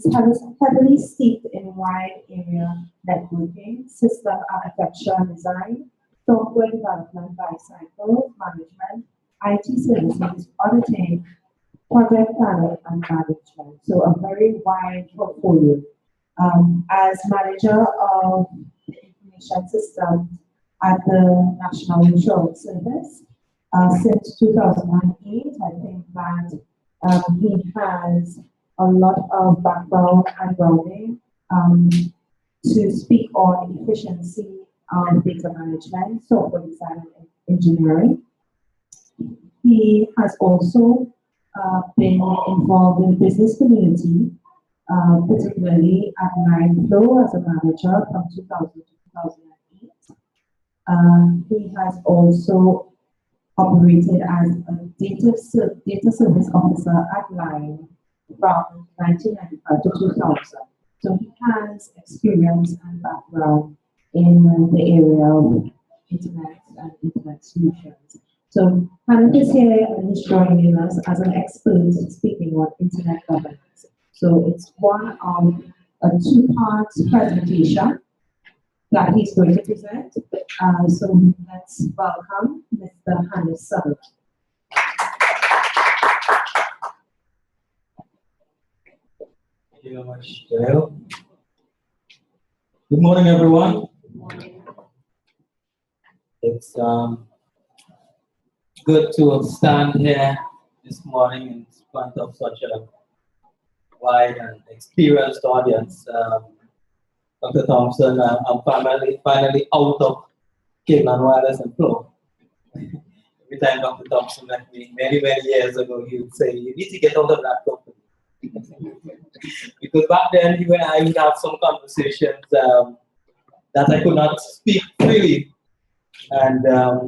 It's heavily steeped in wide area networking, system architecture and design, software development lifecycle management, IT services, auditing, project planning, and management. So a very wide portfolio. As manager of the information system at the National Insurance Service since 2008, I think that he has a lot of background and grounding to speak on efficiency of data management, software design, and engineering. He has also been involved in the business community, particularly at Nine Flow as a manager from 2000 to 2008. He has also operated as a data service officer at Line from 1995 to 2000. So he has experience and background in the area of internet and internet solutions. So Hannah is here and he's joining us as an expert speaking on internet governance. So it's one of a two-part presentation that he's going to present. So let's welcome Mr. Hannah Summit. Thank you very much, Dale. Good morning, everyone. Good morning. It's good to stand here this morning in front of such a wide and experienced audience. Dr. Thompson, I'm finally out of cable and wireless and flow. Every time Dr. Thompson met me many years ago, he would say, "You need to get out of that company." Because back then, you and I would have some conversations that I could not speak freely, and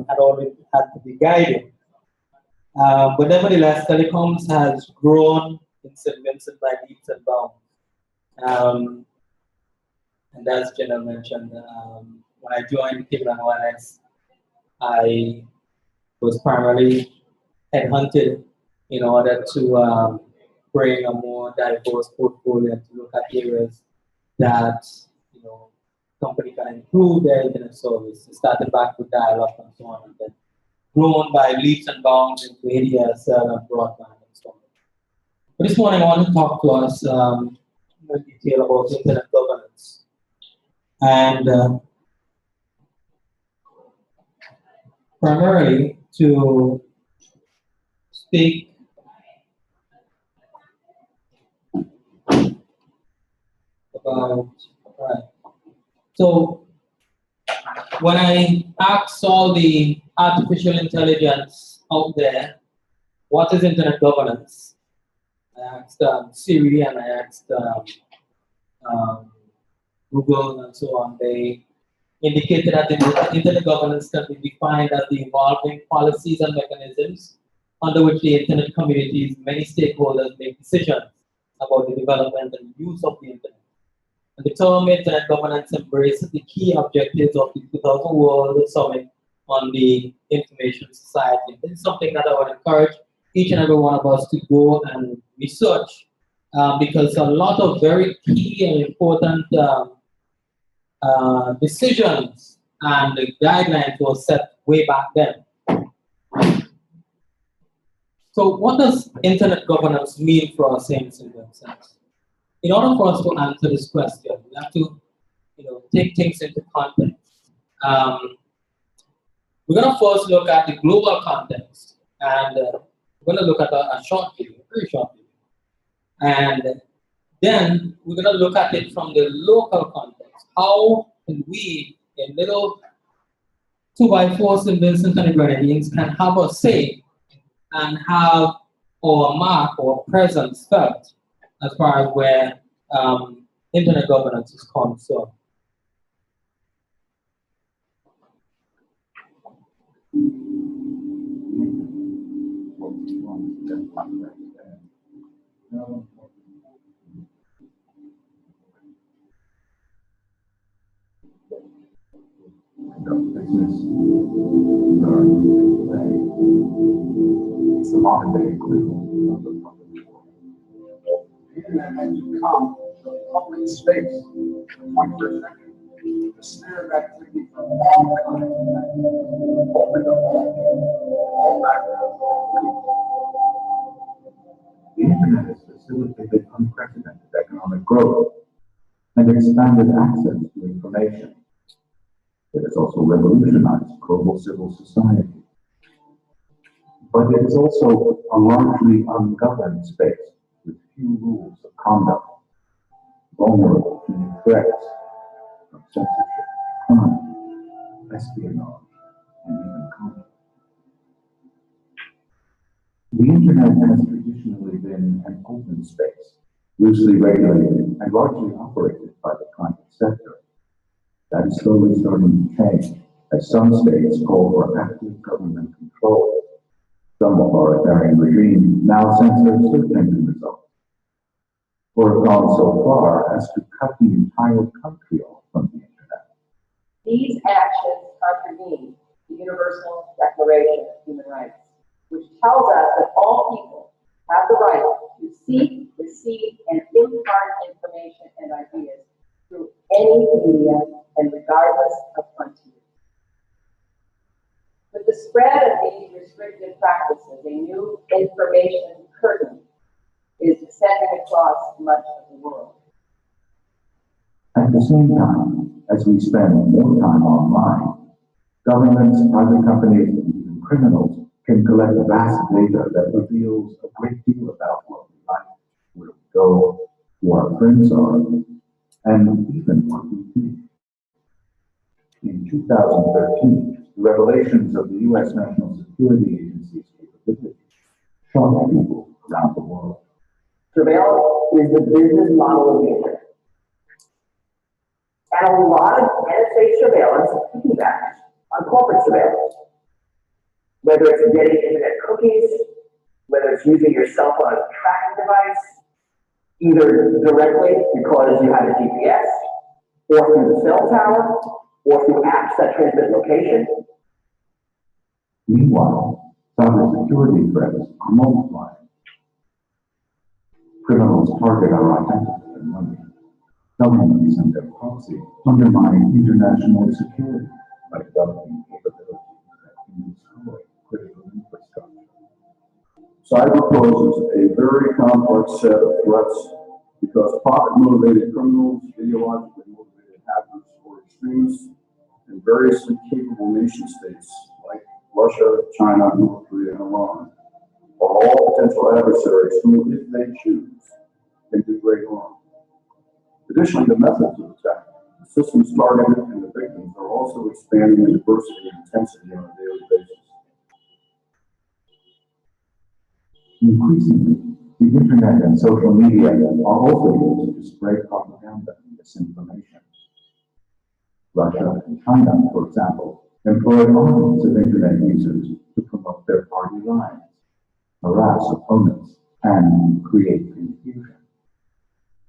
had always had to be guided. But nevertheless, telecoms has grown in St. Vincent by leaps and bounds. And as Jenna mentioned, when I joined Cable and Wireless, I was primarily headhunted in order to bring a more diverse portfolio and to look at areas that company can improve their internet service. It started back with dial-up and so on, and then grown by leaps and bounds into ADSL and broadband and so on. But this morning I want to talk to us in detail about internet governance. And primarily to speak about, right. So when I asked all the artificial intelligence out there, what is internet governance? I asked Siri and I asked Google and so on. They indicated that internet governance can be defined as the evolving policies and mechanisms under which the internet community's many stakeholders make decisions about the development and use of the internet. And the term internet governance embraces the key objectives of the 2000 World Summit on the Information Society. This is something that I would encourage each and every one of us to go and research because a lot of very key and important decisions and the guidelines were set way back then. So what does internet governance mean for us in St. Vincent? In order for us to answer this question, we have to take things into context. We're going to first look at the global context, and we're going to look at a short video, a very short video. And then we're going to look at it from the local context. How can we, in little 2x4s in Vincent and the Grenadines, can have a say and have our mark or presence felt as far as where internet governance is concerned. It's the modern day equivalent of the public world. The internet has become public space in the 21st century. The sphere of activity from all kinds opened up all backgrounds, all beliefs. The internet has facilitated unprecedented economic growth and expanded access to information. It has also revolutionized global civil society. But it is also a largely ungoverned space with few rules of conduct, vulnerable to new threats from censorship, crime, espionage, and even conflict. The internet has traditionally been an open space, loosely regulated and largely operated by the private sector. That is slowly starting to change as some states call for active government control. Some authoritarian regimes now censor search engine results, or have gone so far as to cut the entire country off from the internet. These actions contravene the Universal Declaration of Human Rights, which tells us that all people have the right to seek, receive, and impart information and ideas through any media and regardless of frontiers. With the spread of these restrictive practices, a new information curtain is descending across much of the world. At the same time, as we spend more time online, governments, private companies, and even criminals can collect vast data that reveals a great deal about what we like, where we go, who our friends are, and even what we think. In 2013, the revelations of the U.S. National Security Agency's capabilities shocked people around the world. Surveillance is the business model of the internet. And a lot of NSA surveillance piggybacks on corporate surveillance. Whether it's getting internet cookies, whether it's using your cell phone as a tracking device, either directly because you have a GPS, or through the cell tower, or through apps that transmit location. Meanwhile, cybersecurity threats are multiplying. Criminals target our identity and money. Governments and their policy undermine international security by developing capabilities that can destroy critical infrastructure. Cyber poses a very complex set of threats because profit-motivated criminals, ideologically motivated hackers, or extremists, and variously capable nation-states like Russia, China, North Korea, and Iran are all potential adversaries who, if they choose, can do great harm. Additionally, the methods of attack, the systems targeted, and the victims are also expanding in diversity and intensity on a daily basis. Increasingly, the internet and social media are also used to spread propaganda and misinformation. Russia and China, for example, employ armies of internet users to promote their party lines, harass opponents, and create confusion.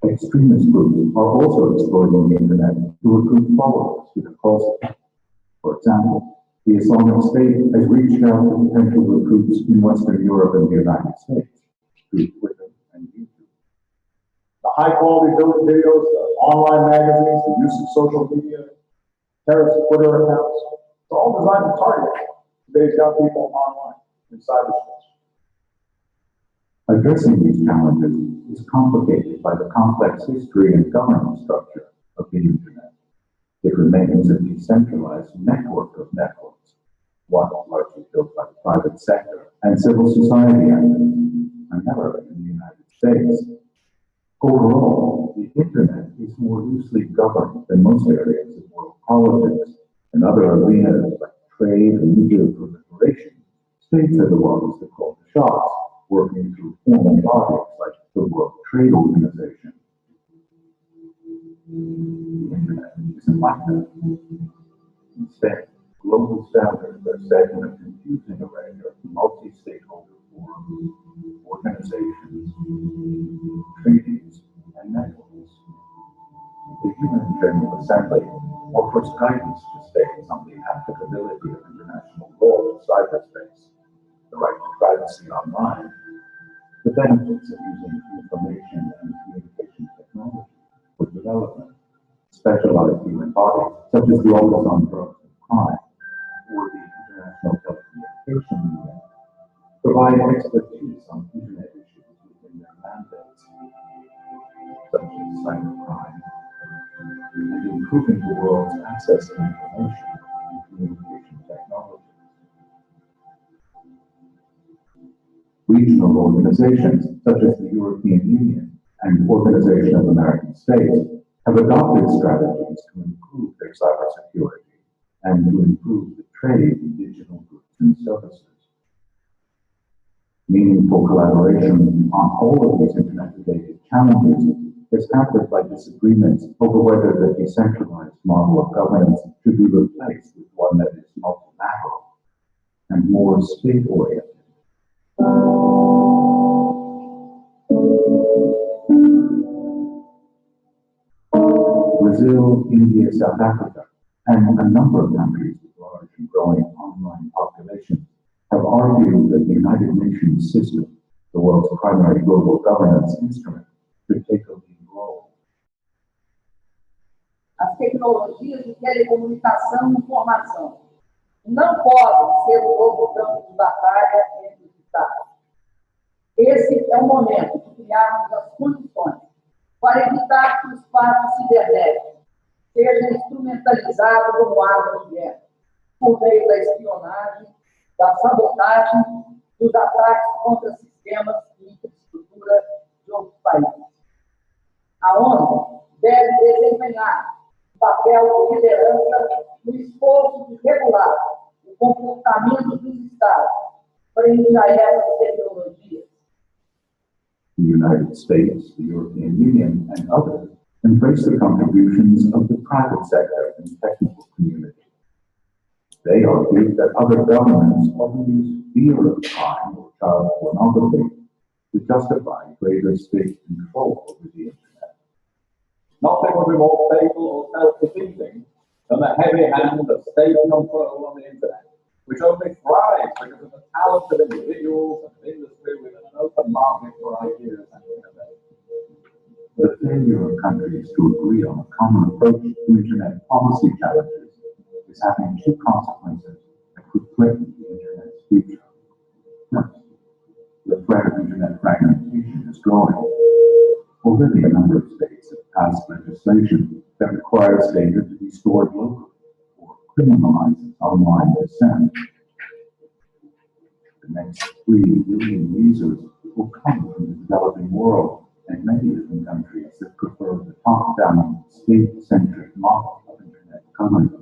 Extremist groups are also exploiting the internet to recruit followers to the cause. For example, the Islamic State has reached out to potential recruits in Western Europe and the United States through Twitter and YouTube. The high-quality videos, the online magazines, the use of social media, terrorist Twitter accounts, it's all designed to target today's young people online in cyberspace. Addressing these challenges is complicated by the complex history and governance structure of the internet. It remains a decentralized network of networks, one largely built by the private sector and civil society actors, primarily in the United States. Overall, the internet is more loosely governed than most areas of world politics and other arenas like trade and nuclear proliferation. States are the ones that call the shots, working through formal bodies like the World Trade Organization. The internet isn't like that. Instead, global standards are set in a confusing array of multi-stakeholder forums, organizations, treaties, and networks. The UN General Assembly offers guidance to states on the applicability of international law to cyberspace, the right to privacy online, the benefits of using information and communication technology, development. Specialized human bodies, such as the Office on Drugs and Crime or the International Telecommunication Union, provide expertise on Internet issues within their mandates, such as cybercrime, and improving the world's access to information and communication technology. Regional organizations, such as the European Union and Organization of American States, have adopted strategies to improve their cybersecurity and to improve the trade in digital goods and services. Meaningful collaboration on all of these internet-related challenges is hampered by disagreements over whether the decentralized model of governance should be replaced with one that is multilateral and more state-oriented. Brazil, India, South Africa, and a number of countries with large and growing online populations have argued that the United Nations system, the world's primary global governance instrument, should take a lead role. As tecnologias de telecomunicação e informação não podem ser o novo campo de batalha entre os Estados. Esse é o momento de criarmos as condições para evitar que o espaço cibernético seja instrumentalizado como arma de guerra, por meio da espionagem, da sabotagem, dos ataques contra sistemas e infraestrutura de outros países. A ONU deve desempenhar um papel de liderança no esforço de regular o comportamento dos Estados frente a essas tecnologias. The United States, the European Union, and others embrace the contributions of the private sector and technical community. They argue that other governments often use fear of crime or child pornography to justify greater state control over the Internet. Nothing would be more fatal or self-defeating than the heavy hand of state control on the Internet, which only thrives because of the talent of individuals and industry within an open market for ideas and innovation. The failure of countries to agree on a common approach to Internet policy challenges is having two consequences that could threaten the Internet's future. First, the threat of Internet fragmentation is growing. Already a number of states have passed legislation that requires data to be stored locally or criminalizes online dissent. The next 3 billion users will come from the developing world and many different countries that prefer the top-down, state-centric model of Internet governance.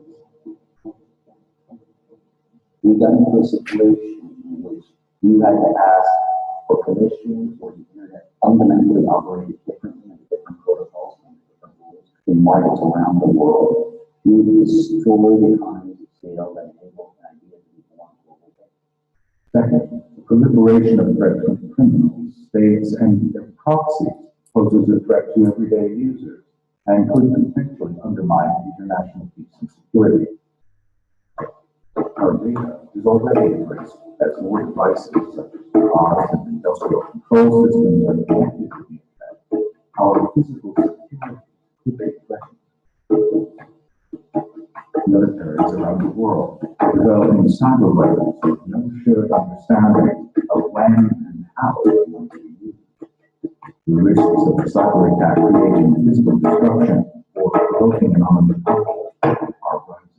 We got into a situation in which you had to ask for permission for the Internet fundamentally operated differently and different protocols and different rules in markets around the world. You would destroy the economies of scale that enable an idea to be born global. Second, the proliferation of threats from criminals, states, and their proxies poses a threat to everyday users and could potentially undermine international peace and security. Our data is already embraced as more devices such as cars and industrial control systems are connected to the Internet. Our physical security could be threatened. Militaries around the world are developing cyber weapons with no shared understanding of when and how they want to be used. The risks of a cyber attack creating physical destruction or provoking an armed conflict are rising.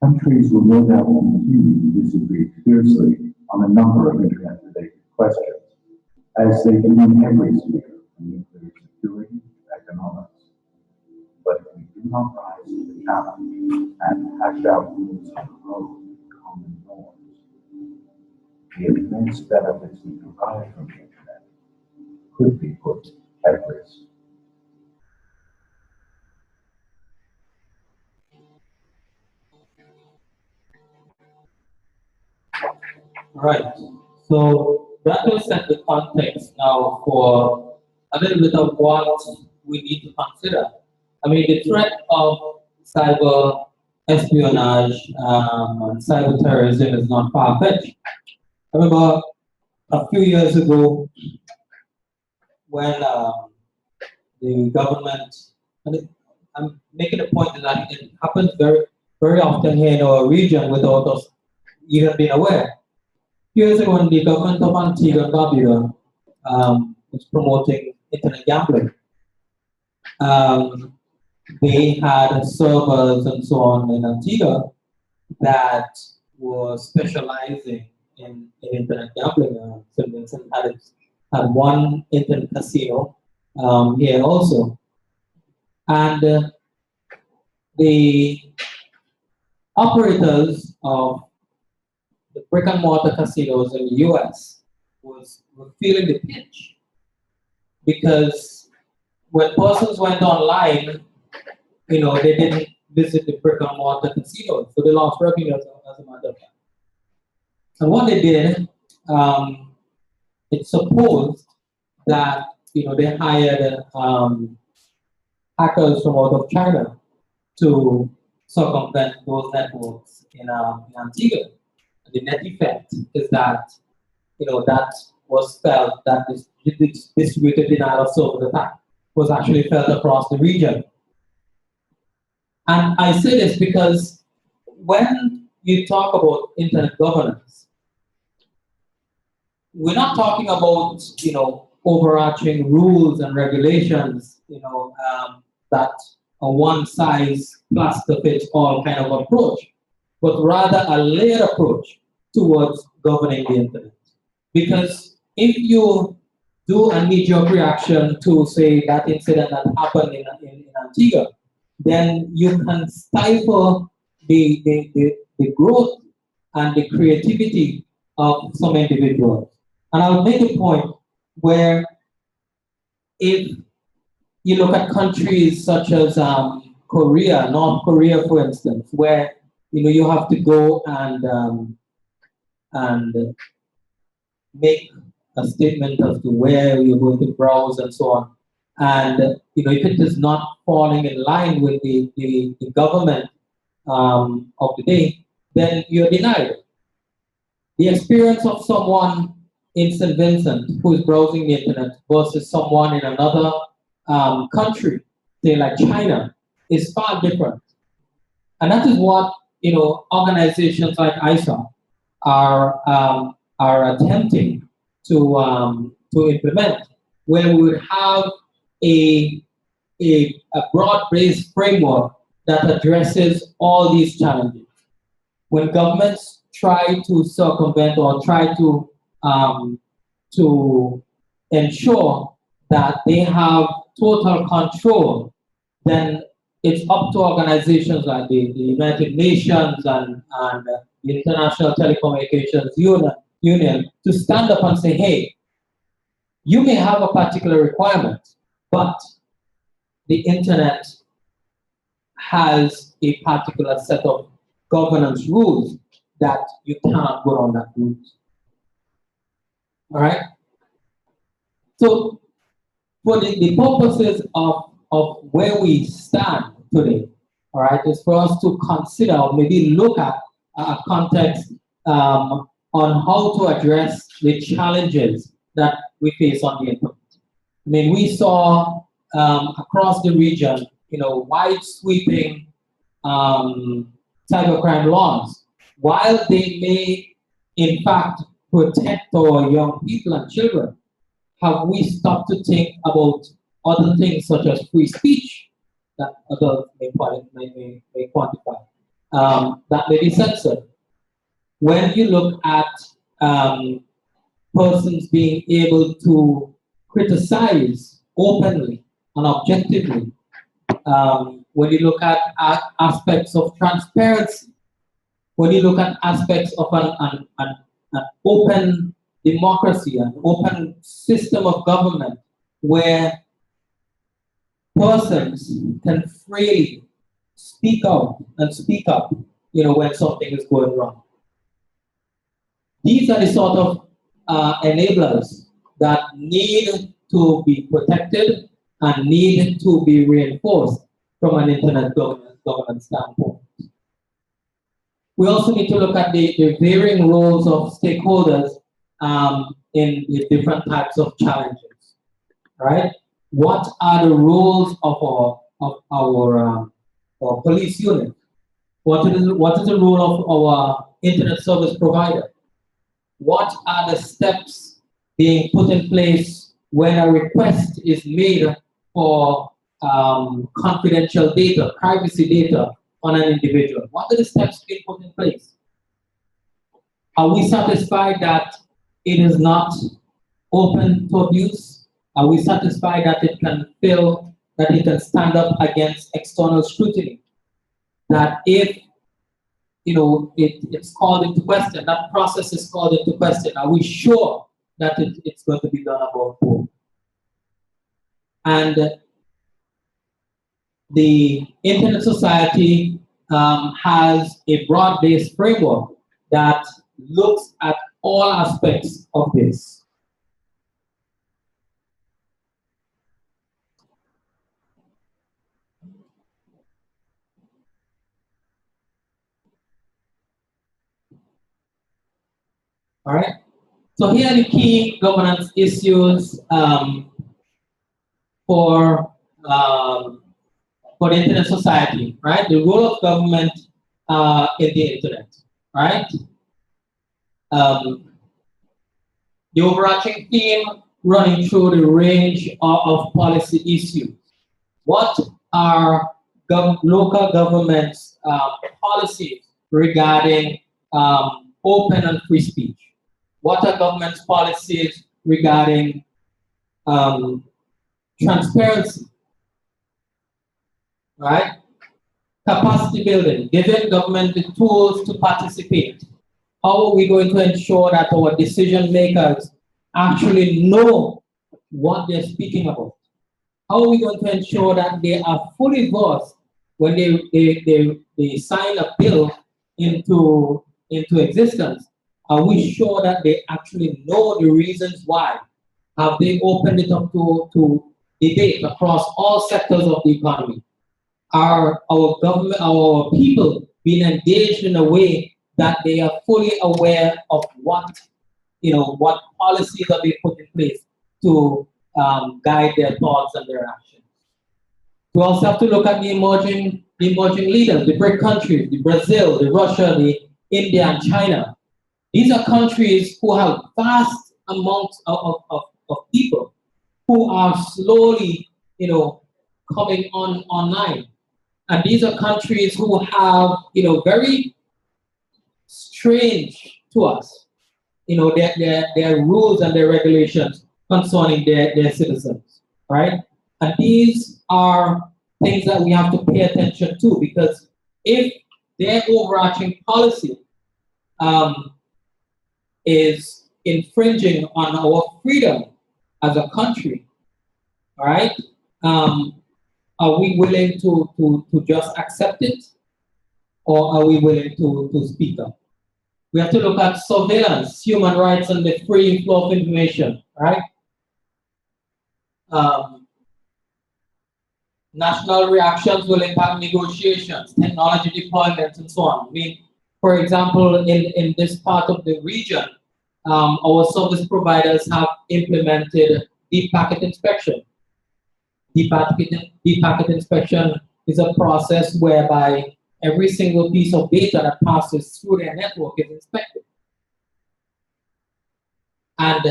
Countries will no doubt continue to disagree fiercely on a number of Internet-related questions, as they do in every sphere, from nuclear security to economics. But if we do not rise to the challenge and hash out rules of the road and common norms, the immense benefits we derive from the Internet could be put at risk. Right. So that will set the context now for a little bit of what we need to consider. I mean, the threat of cyber espionage and cyber terrorism is not far-fetched. I remember a few years ago when the government, and I'm making a point that it happens very often here in our region without us even being aware. Years ago, when the government of Antigua and Barbuda was promoting internet gambling, they had servers and so on in Antigua that were specializing in internet gambling. St. Vincent had one internet casino here also. And the operators of the brick and mortar casinos in the US were feeling the pinch, because when persons went online, they didn't visit the brick and mortar casinos, so they lost revenue as a matter of fact. And what they did, it's supposed that they hired hackers from out of China to circumvent those networks in Antigua. The net effect is that that was felt, that this distributed denial of service attack was actually felt across the region. And I say this because when you talk about internet governance, we're not talking about overarching rules and regulations, that a one-size-fits-all kind of approach, but rather a layered approach towards governing the internet. Because if you do a knee-jerk reaction to, say, that incident that happened in Antigua, then you can stifle the growth and the creativity of some individuals. And I'll make a point where if you look at countries such as Korea, North Korea, for instance, where you have to go and make a statement as to where you're going to browse and so on. And if it is not falling in line with the government of the day, then you're denied. The experience of someone in St. Vincent who is browsing the internet versus someone in another country, say like China, is far different. And that is what organizations like ISA are attempting to implement, where we would have a broad-based framework that addresses all these challenges. When governments try to circumvent or try to ensure that they have total control, then it's up to organizations like the United Nations and the International Telecommunications Union to stand up and say, hey, you may have a particular requirement, but the internet has a particular set of governance rules that you cannot go on that route. All right? So for the purposes of where we stand today, all right, is for us to consider, or maybe look at a context on how to address the challenges that we face on the internet. I mean, we saw across the region, wide sweeping cybercrime laws. While they may, in fact, protect our young people and children, have we stopped to think about other things such as free speech that others may quantify, that may be censored? When you look at persons being able to criticize openly and objectively, when you look at aspects of transparency, when you look at aspects of an open democracy, an open system of government where persons can freely speak out and speak up, when something is going wrong. These are the sort of enablers that need to be protected and need to be reinforced from an internet governance standpoint. We also need to look at the varying roles of stakeholders in the different types of challenges, right? what are the roles of our police unit? What is the role of our internet service provider? What are the steps being put in place when a request is made for confidential data, privacy data on an individual? What are the steps being put in place? Are we satisfied that it is not open to abuse? Are we satisfied that it can stand up against external scrutiny? That if it's called into question, that process is called into question, are we sure that it's going to be done above board? And the Internet Society has a broad-based framework that looks at all aspects of this. All right. So here are the key governance issues for the Internet Society, right? The role of government in the Internet, right? The overarching theme running through the range of policy issues. What are local governments' policies regarding open and free speech? What are government's policies regarding transparency? Right? Capacity building, giving government the tools to participate. How are we going to ensure that our decision makers actually know what they're speaking about? How are we going to ensure that they are fully versed when they sign a bill into existence? Are we sure that they actually know the reasons why? Have they opened it up to debate across all sectors of the economy? Are our government, our people being engaged in a way that they are fully aware of what policies are being put in place to guide their thoughts and their actions? We also have to look at the emerging leaders, the BRIC countries, the Brazil, the Russia, the India, and China. These are countries who have vast amounts of people who are slowly, coming online. And these are countries who have, very strange to us, their rules and their regulations concerning their citizens, right? And these are things that we have to pay attention to, because if their overarching policy is infringing on our freedom as a country, all right? Are we willing to just accept it, or are we willing to speak up? We have to look at surveillance, human rights, and the free flow of information, right? National reactions will impact negotiations, technology deployments, and so on. I mean, for example, in this part of the region, our service providers have implemented deep packet inspection. Deep packet inspection is a process whereby every single piece of data that passes through their network is inspected. And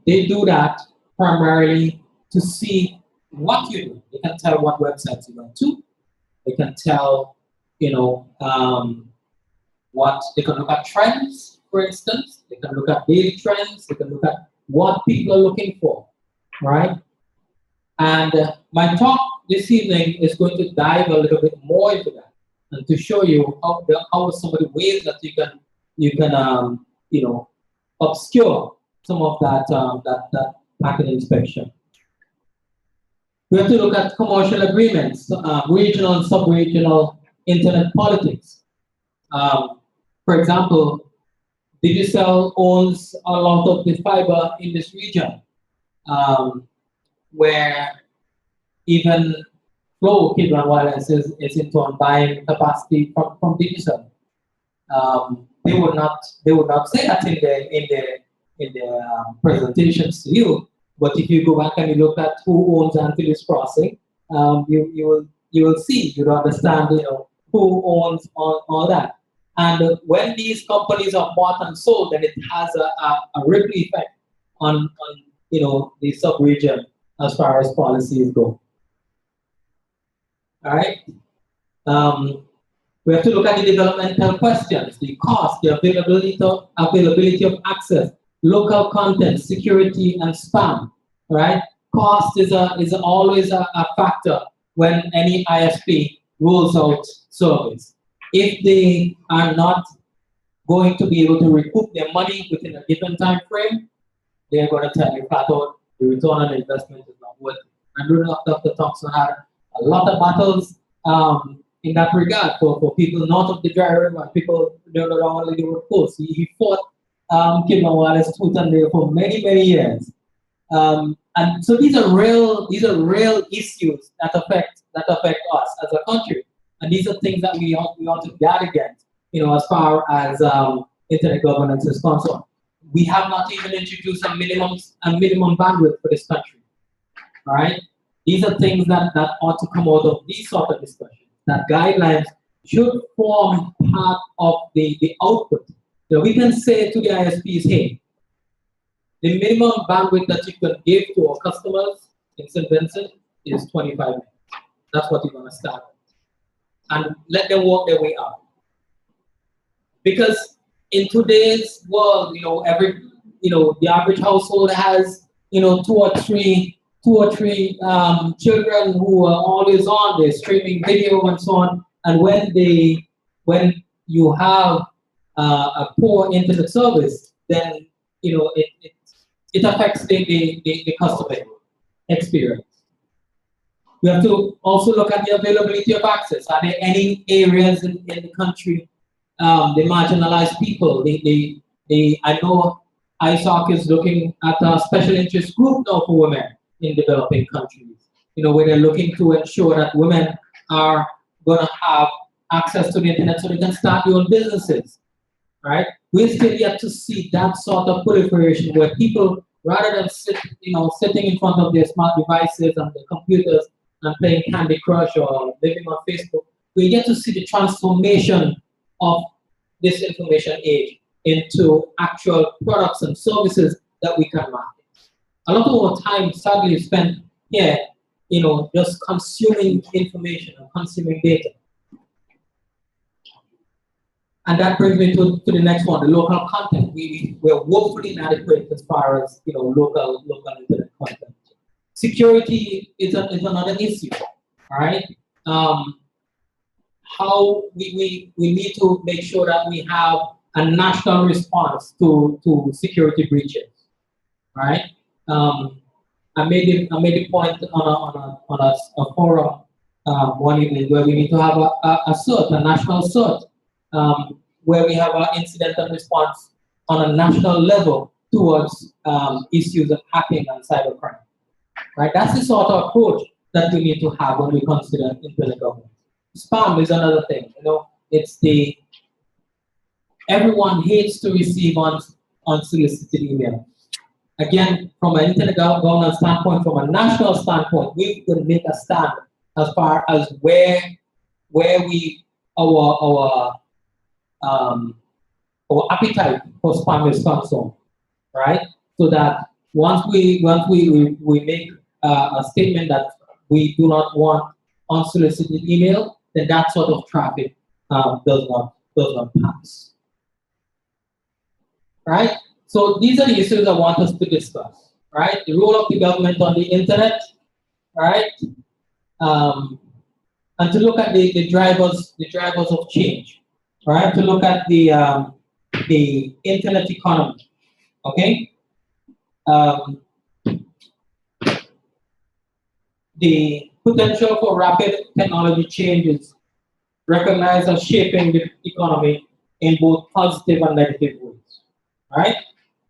they do that primarily to see what you do. They can tell what websites you went to. They can tell, what they can look at trends, for instance. They can look at daily trends. They can look at what people are looking for, right? And my talk this evening is going to dive a little bit more into that and to show you how some of the ways that you can obscure some of that packet inspection. We have to look at commercial agreements, regional and sub-regional internet politics. For example, Digicel owns a lot of the fiber in this region, where even Flow Cable and Wireless is in turn buying capacity from Digicel. They would not say that in their presentations to you, But if you go back and you look at who owns Antilles Crossing, you will see, you will understand, who owns all that. And when these companies are bought and sold, then it has a ripple effect on the sub-region as far as policies go. All right. We have to look at the developmental questions, the cost, the availability of access, local content, security, and spam. Right? Cost is always a factor when any ISP rolls out service. If they are not going to be able to recoup their money within a given time frame, they're going to tell you flat out the return on investment is not worth it. And Dr. Thompson had a lot of battles in that regard for people north of the dry river and people around the River Coast. He fought Kim Wallace tooth and nail for many, many years. And so these are real issues that affect us as a country. And these are things that we ought to guard against, as far as internet governance is concerned. We have not even introduced a minimum bandwidth for this country. All right? These are things that ought to come out of these sort of discussions. That guidelines should form part of the output. We can say to the ISPs, hey, the minimum bandwidth that you can give to our customers in St. Vincent is 25 minutes. That's what you're going to start with. And let them work their way up. Because in today's world, the average household has, two or three children who are always on, they're streaming video and so on. And when you have a poor internet service, then it affects the customer experience. We have to also look at the availability of access. Are there any areas in the country, the marginalized people? I know ISOC is looking at a special interest group now for women in developing countries, where they're looking to ensure that women are going to have access to the internet so they can start their own businesses, right? We're still yet to see that sort of proliferation where people, rather than sitting in front of their smart devices and their computers and playing Candy Crush or living on Facebook, we get to see the transformation of this information age into actual products and services that we can market. A lot of our time, sadly, is spent here, just consuming information and consuming data. And that brings me to the next one, the local content. We're woefully inadequate as far as local internet content. Security is another issue, all right? How we need to make sure that we have a national response to security breaches, right? I made a point on a forum one evening where we need to have a CERT, a national CERT, where we have our incident and response on a national level towards issues of hacking and cybercrime. Right? That's the sort of approach that we need to have when we consider internet governance. Spam is another thing. It's everyone hates to receive unsolicited email. Again, from an internet governance standpoint, from a national standpoint, we will make a stand as far as where our appetite for spam is concerned, right? So that once we make a statement that we do not want unsolicited email, then that sort of traffic does not pass, right? So these are the issues I want us to discuss, right? The role of the government on the internet, right? And to look at the drivers of change, right? To look at the internet economy, okay? The potential for rapid technology changes recognized as shaping the economy in both positive and negative ways, right?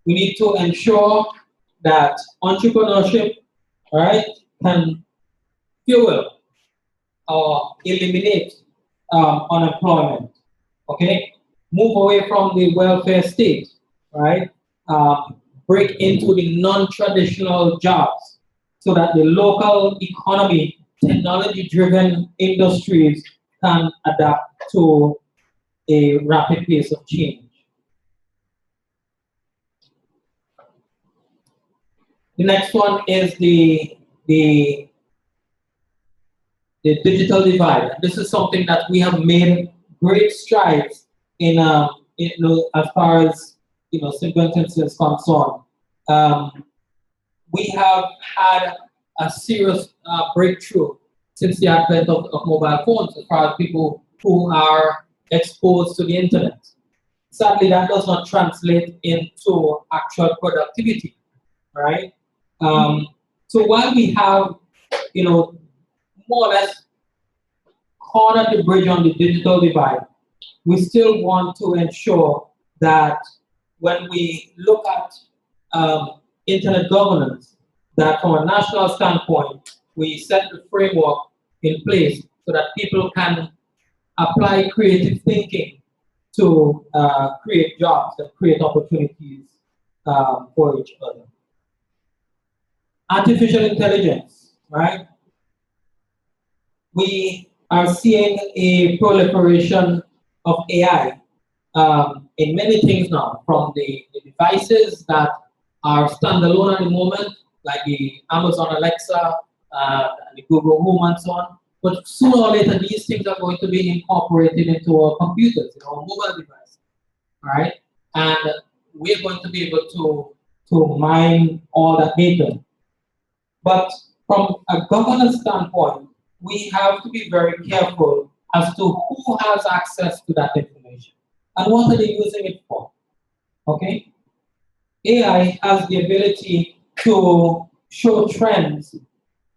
We need to ensure that entrepreneurship, right, can fuel or eliminate unemployment, okay? Move away from the welfare state, right? break into the non-traditional jobs so that the local economy, technology-driven industries can adapt to a rapid pace of change. The next one is the digital divide. This is something that we have made great strides in, as far as St. Vincent is concerned. We have had a serious breakthrough since the advent of mobile phones as far as people who are exposed to the internet. Sadly, that does not translate into actual productivity, right? So while we have, more or less cornered the bridge on the digital divide, we still want to ensure that when we look at internet governance, that from a national standpoint, we set the framework in place so that people can apply creative thinking to create jobs and create opportunities for each other. Artificial intelligence, right? We are seeing a proliferation of AI in many things now, from the devices that are standalone at the moment, like the Amazon Alexa, and the Google Home and so on. But sooner or later, these things are going to be incorporated into our computers, in our mobile devices, right? And we're going to be able to mine all that data. But from a governance standpoint, we have to be very careful as to who has access to that information and what are they using it for, okay? AI has the ability to show trends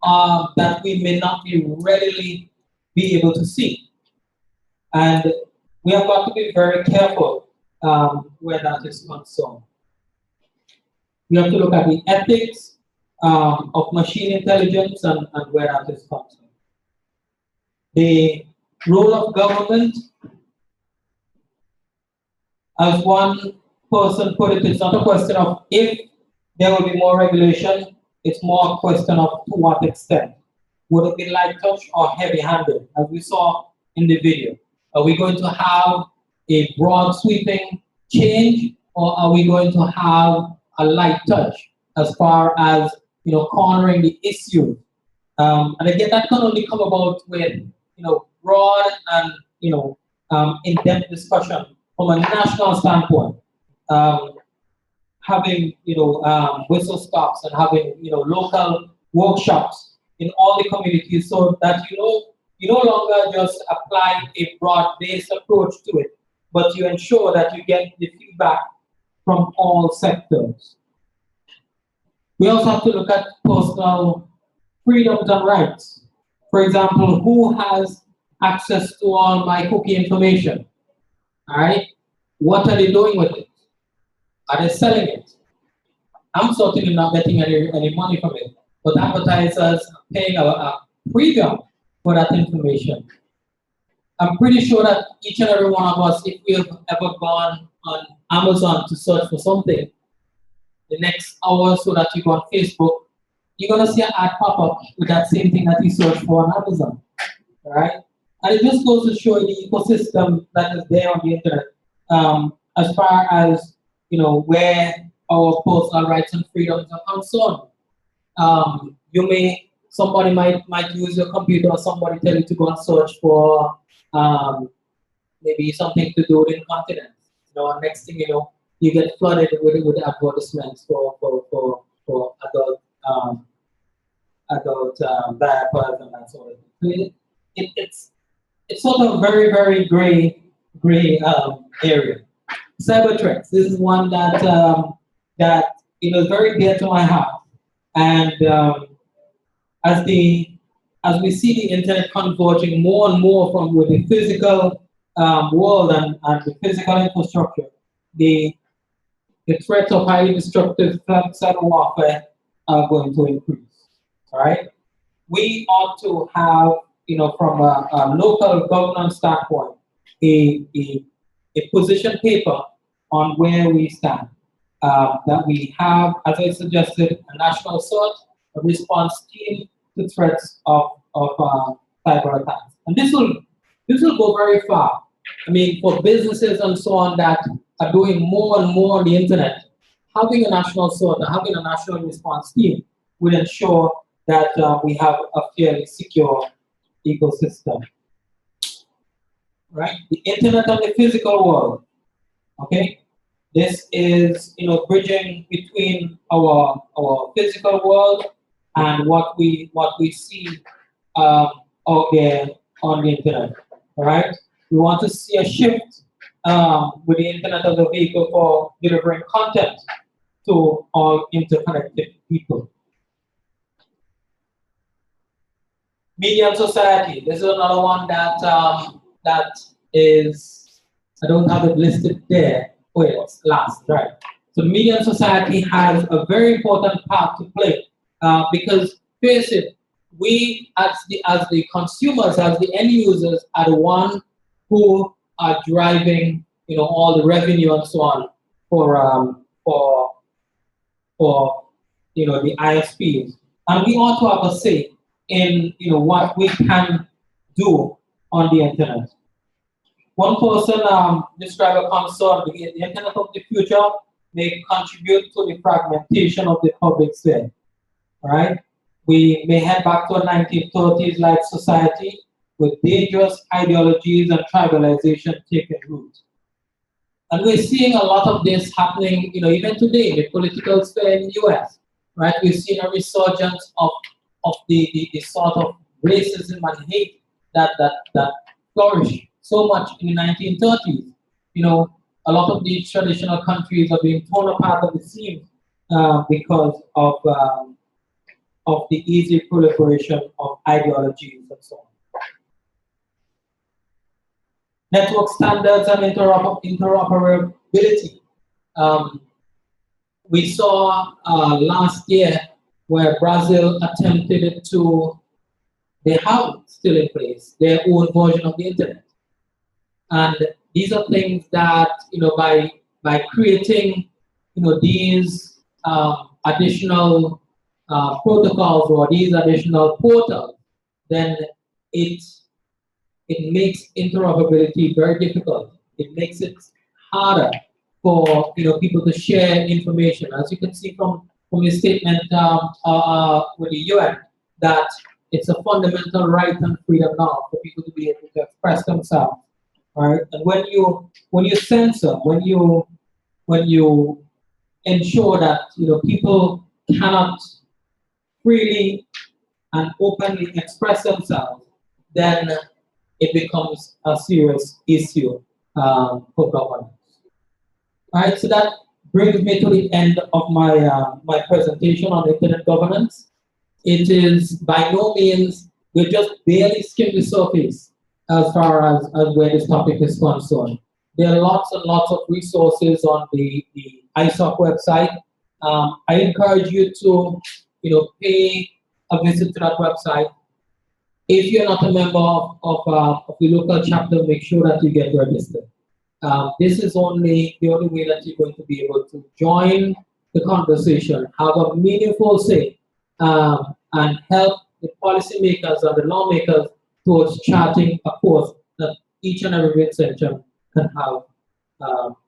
that we may not be readily be able to see. And we have got to be very careful where that is concerned. We have to look at the ethics of machine intelligence and where that is concerned. The role of government, as one person put it, it's not a question of if there will be more regulation, it's more a question of to what extent. Would it be light touch or heavy-handed, as we saw in the video? Are we going to have a broad sweeping change, or are we going to have a light touch as far as cornering the issue? And again, that can only come about with broad and in-depth discussion from a national standpoint. Having whistle stops and having local workshops in all the communities, so that you no longer just apply a broad-based approach to it, but you ensure that you get the feedback from all sectors. We also have to look at personal freedoms and rights. For example, who has access to all my cookie information? All right, what are they doing with it? Are they selling it? I'm certainly not getting any money from it, but advertisers are paying a premium for that information. I'm pretty sure that each and every one of us, if we have ever gone on Amazon to search for something, the next hour so that you go on Facebook, you're going to see an ad pop up with that same thing that you search for on Amazon, all right? And it just goes to show you the ecosystem that is there on the internet, as far as where our personal rights and freedoms are concerned. Somebody might use your computer, or somebody tell you to go and search for maybe something to do with incontinence. And next thing you know, you get flooded with advertisements for adult diapers and that sort of thing. It's sort of a very, very gray area. Cyber threats. This is one that is very dear to my heart. And as we see the internet converging more and more with the physical world and the physical infrastructure, the threats of highly destructive cyber warfare are going to increase. All right, we ought to have, from a local governance standpoint, a position paper on where we stand. that we have, as I suggested, a national sort of response team to threats of cyber attacks. And this will go very far. I mean, for businesses and so on that are doing more and more on the internet, having a national sort, having a national response team will ensure that we have a fairly secure ecosystem. Right? The internet and the physical world. Okay? This is, bridging between our physical world and what we see out there on the internet. All right? We want to see a shift with the internet as a vehicle for delivering content to all interconnected people. Media and society. This is another one that is, I don't have it listed there. Oh, it's last, right? So media and society has a very important part to play because, face it, we as the consumers, as the end users, are the one who are driving, all the revenue and so on for the ISPs, and we ought to have a say in what we can do on the internet. One person described a concern that the internet of the future may contribute to the fragmentation of the public sphere. All right? We may head back to a 1930s-like society with dangerous ideologies and tribalization taking root. And we're seeing a lot of this happening, even today in the political sphere in the US. Right? We've seen a resurgence of the sort of racism and hate that flourished so much in the 1930s. A lot of these traditional countries are being torn apart at the seams because of the easy proliferation of ideologies and so on. Network standards and interoperability. We saw last year where Brazil attempted to, they have still in place their own version of the internet. And these are things that, by creating, these additional protocols or these additional portals, then it makes interoperability very difficult. It makes it harder for people to share information. As you can see from the statement with the UN, that it's a fundamental right and freedom now for people to be able to express themselves. Right? And when you censor, when you ensure that people cannot freely and openly express themselves, then it becomes a serious issue for governance. All right, so that brings me to the end of my presentation on internet governance. It is by no means, we're just barely skimmed the surface as far as where this topic is concerned. There are lots and lots of resources on the ISOC website. I encourage you to pay a visit to that website. If you're not a member of the local chapter, make sure that you get registered. This is the only way that you're going to be able to join the conversation, have a meaningful say, and help the policymakers and the lawmakers towards charting a course that each and every section can have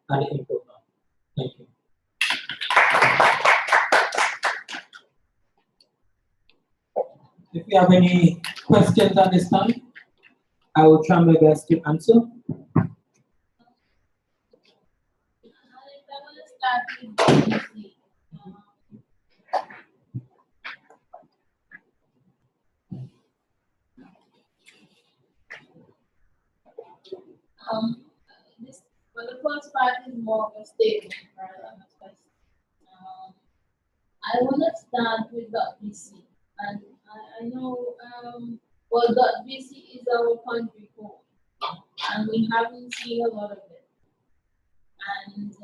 an input on. Thank you. If you have any questions at this time, I will try my best to answer. The first part is more of a statement rather than a question. I want to start with .bc, and I know .bc is our country code, and we haven't seen a lot of it. And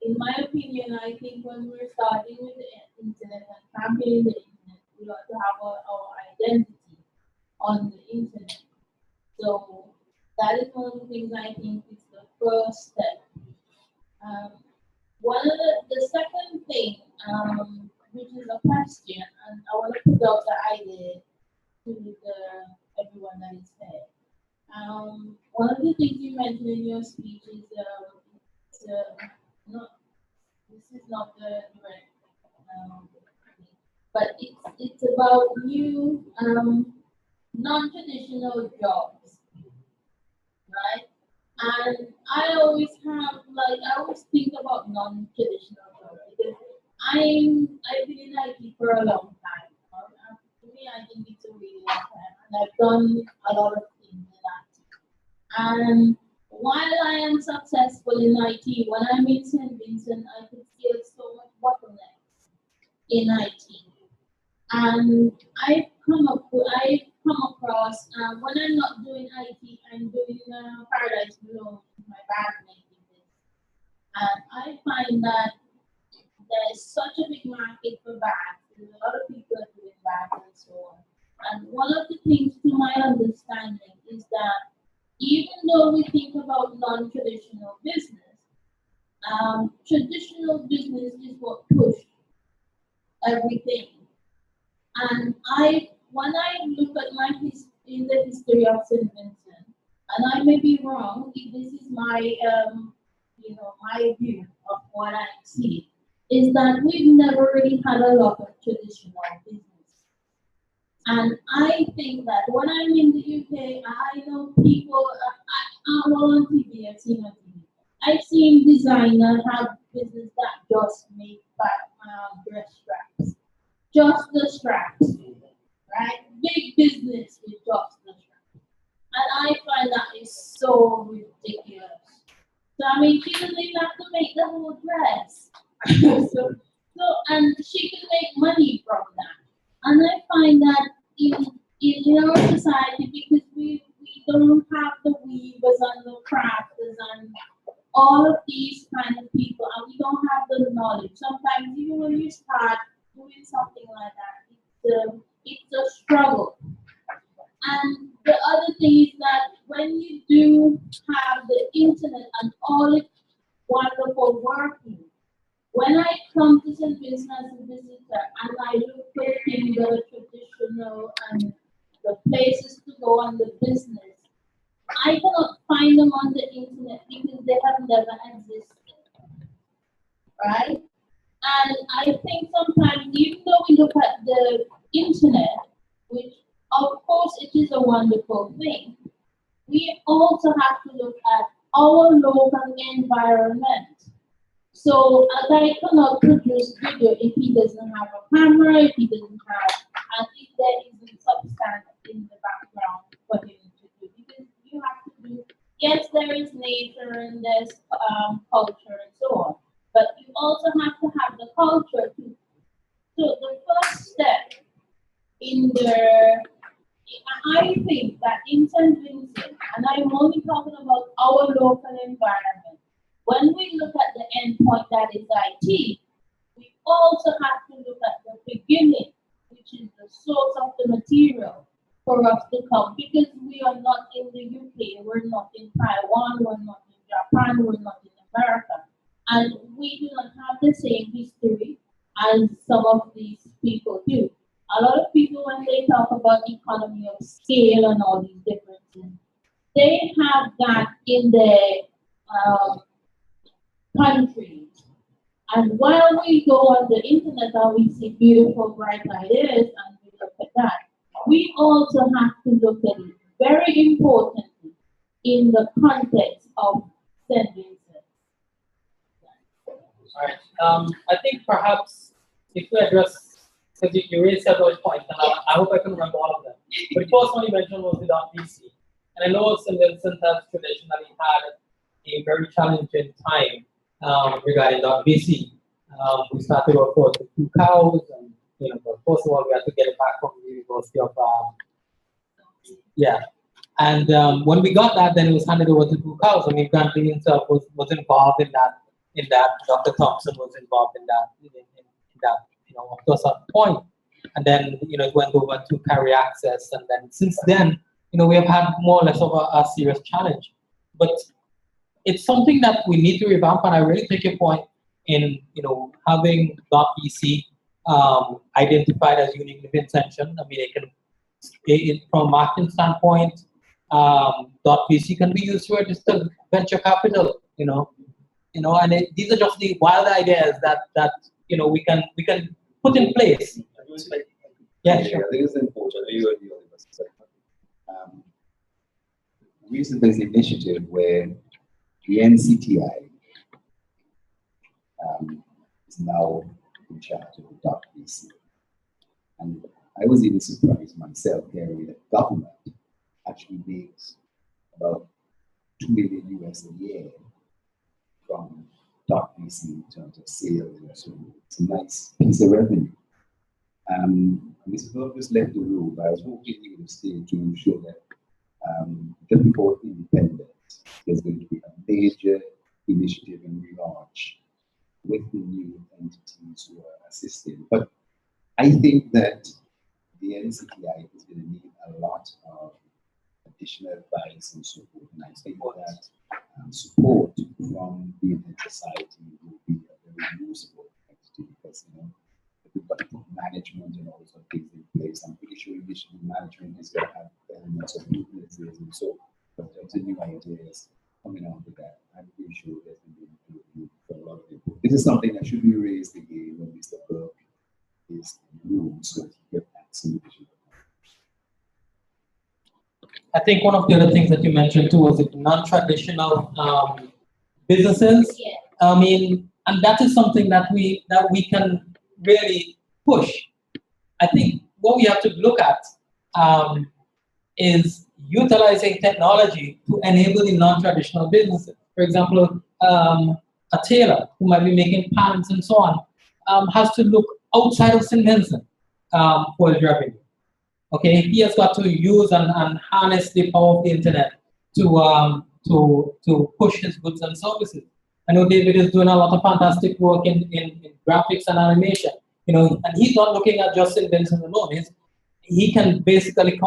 in my opinion, I think when we're starting with the internet and championing the internet, we ought to have our identity on the internet. So that is one of the things I think is the first step. one of the second thing, which is a question, and I want to put out the idea to everyone that is there. One of the things you mentioned in your speech is not, this is not the direct, but it's about new non-traditional jobs, right? And I always think about non-traditional jobs because I've been in IT for a long time. To me, I think it's a really long time, and I've done a lot of things in IT. And while I am successful in IT, when I'm in St. Vincent, I could see so much bottlenecks in IT. And I've come across when I'm not doing IT, I'm doing Paradise Below, my badminton business. And I find that there's such a big market for bags. There's a lot of people are doing bags and so on. And one of the things, to my understanding, is that even though we think about non-traditional business, traditional business is what pushed everything. And when I look at in the history of St. Vincent, and I may be wrong, if this is my my view of what I see, is that we've never really had a lot of traditional business. And I think that when I'm in the UK, I know people, I'm on TV, I've seen on TV. I've seen designers have business that just make dress straps. Just the straps, right? Big business with just the straps. And I find that is so ridiculous. So I mean, she doesn't even have to make the whole dress. And she can make money from that. And I find that in our society, because we don't have the weavers and the crafters and all of these kind of people, and we don't have the knowledge. Sometimes even when you start doing something like that, it's a struggle. And the other thing is that when you do have the internet and all its wonderful working, when I come to St. Vincent as a visitor and I look for things that are traditional and the places to go on the business, I cannot find them on the internet because they have never existed, right? And I think sometimes, even though we look at the internet, which of course it is a wonderful thing, we also have to look at our local environment. So a guy cannot produce video if he doesn't have a camera, if he doesn't have, and if there isn't substance in the background for him to do. Because you have to do, yes, there is nature and there's culture and so on, but you also have to have the culture too. So the first step in I think that in St. Vincent, and I'm only talking about our local environment, when we look at the end point that is IT, we also have to look at the beginning, which is the source of the material for us to come, because we are not in the UK, we're not in Taiwan, we're not in Japan, we're not in America, and we do not have the same history as some of these people do. A lot of people, when they talk about economy of scale and all these differences, they have that in their countries. And while we go on the internet and we see beautiful, bright ideas and we look at that, we also have to look at it very importantly in the context of St. Vincent. All right. I think perhaps if we address, because you raised several points, and I hope I can remember all of them. But the first one you mentioned was the .VC. And I know St. Vincent has traditionally had a very challenging time regarding .VC. We started our first with 2 cows, and first of all, we had to get it back from the University of And when we got that, then it was handed over to 2 cows. I mean, Grantley himself was involved in that. Dr. Thompson was involved in that. Up to a certain point, and then it went over to carry access, and then since then, we have had more or less of a serious challenge. But it's something that we need to revamp, and I really take your point in having .bc identified as unique living extension. I mean, from a marketing standpoint, .bc can be used to register venture capital. And these are just the wild ideas that we can put in place. Yeah, sure. I think it's important. Recently, there's an initiative where the NCTI is now in charge of .bc. And I was even surprised myself hearing that government actually makes about $2 million US a year from .bc in terms of sales, and so it's a nice piece of revenue. Mr. Burgess left the room, but I was hoping he would stay to show that just before independence, there's going to be a major initiative in relaunch with the new entities who are assisting. But I think that the NCTI is going to need a lot of additional advice and support. And I think that support from the society will be a very useful entity because, we've got to put management and all sorts of things in place. I'm pretty sure initially management is going to have elements of weaknesses and so, but there's new ideas coming out of that. I'm pretty sure there's going to be improvement for a lot of people. This is something that should be raised again when Mr. Burke is in the room so that he can some additional. I think one of the other things that you mentioned too was the non-traditional businesses. Yeah. I mean, and that is something that we can really push. I think what we have to look at is utilizing technology to enable the non-traditional businesses. For example, a tailor who might be making pants and so on has to look outside of St. Vincent for his revenue. Okay, he has got to use and harness the power of the internet to push his goods and services. I know David is doing a lot of fantastic work in graphics and animation, and he's not looking at just St. Vincent alone. He can basically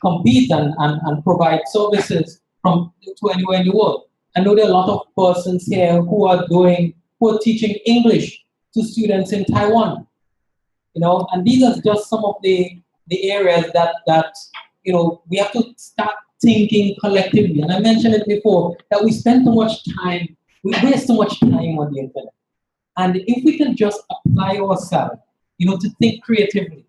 compete and provide services to anywhere in the world. I know there are a lot of persons here who are teaching English to students in Taiwan, and these are just some of the areas that we have to start thinking collectively. And I mentioned it before that we spend too much time, we waste too much time on the internet. And if we can just apply ourselves, to think creatively.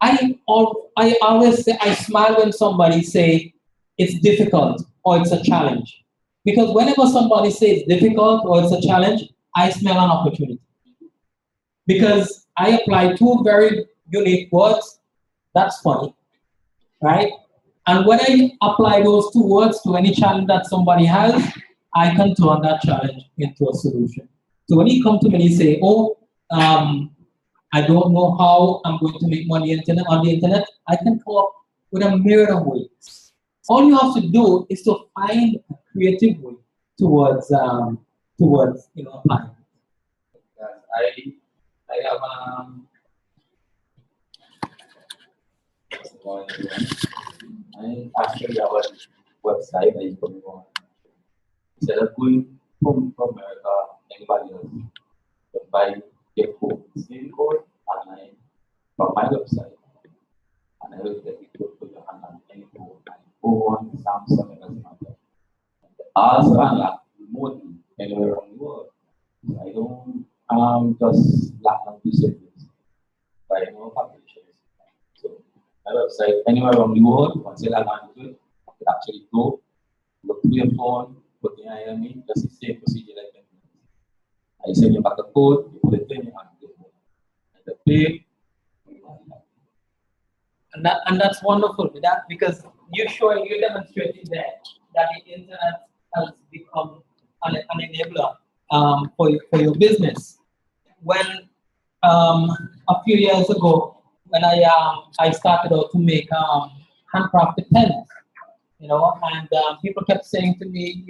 I always say, I smile when somebody say it's difficult or it's a challenge. Because whenever somebody says it's difficult or it's a challenge, I smell an opportunity. Because I apply two very unique words. That's funny, right? And when I apply those two words to any challenge that somebody has, I can turn that challenge into a solution. So when you come to me and you say, I don't know how I'm going to make money on the internet, I can come up with a myriad of ways. All you have to do is to find a creative way towards applying. I have I actually have a website that you can go on. Instead of going from America, anybody else can buy your code, same code, online from my website. And I will get it to put your hand on any code, iPhone, Samsung, it doesn't matter. Also unlock remotely anywhere around the world. So I don't just lack on two services by publishers. So my website anywhere around the world, once you log on to it, you can actually go, look through your phone, put the IME, just the same procedure like that. I send you back the code, you put it in, and the pay. And that's wonderful with that, because you're demonstrating that the internet has become an enabler for your business. When a few years ago, when I started out to make handcrafted pens, and people kept saying to me,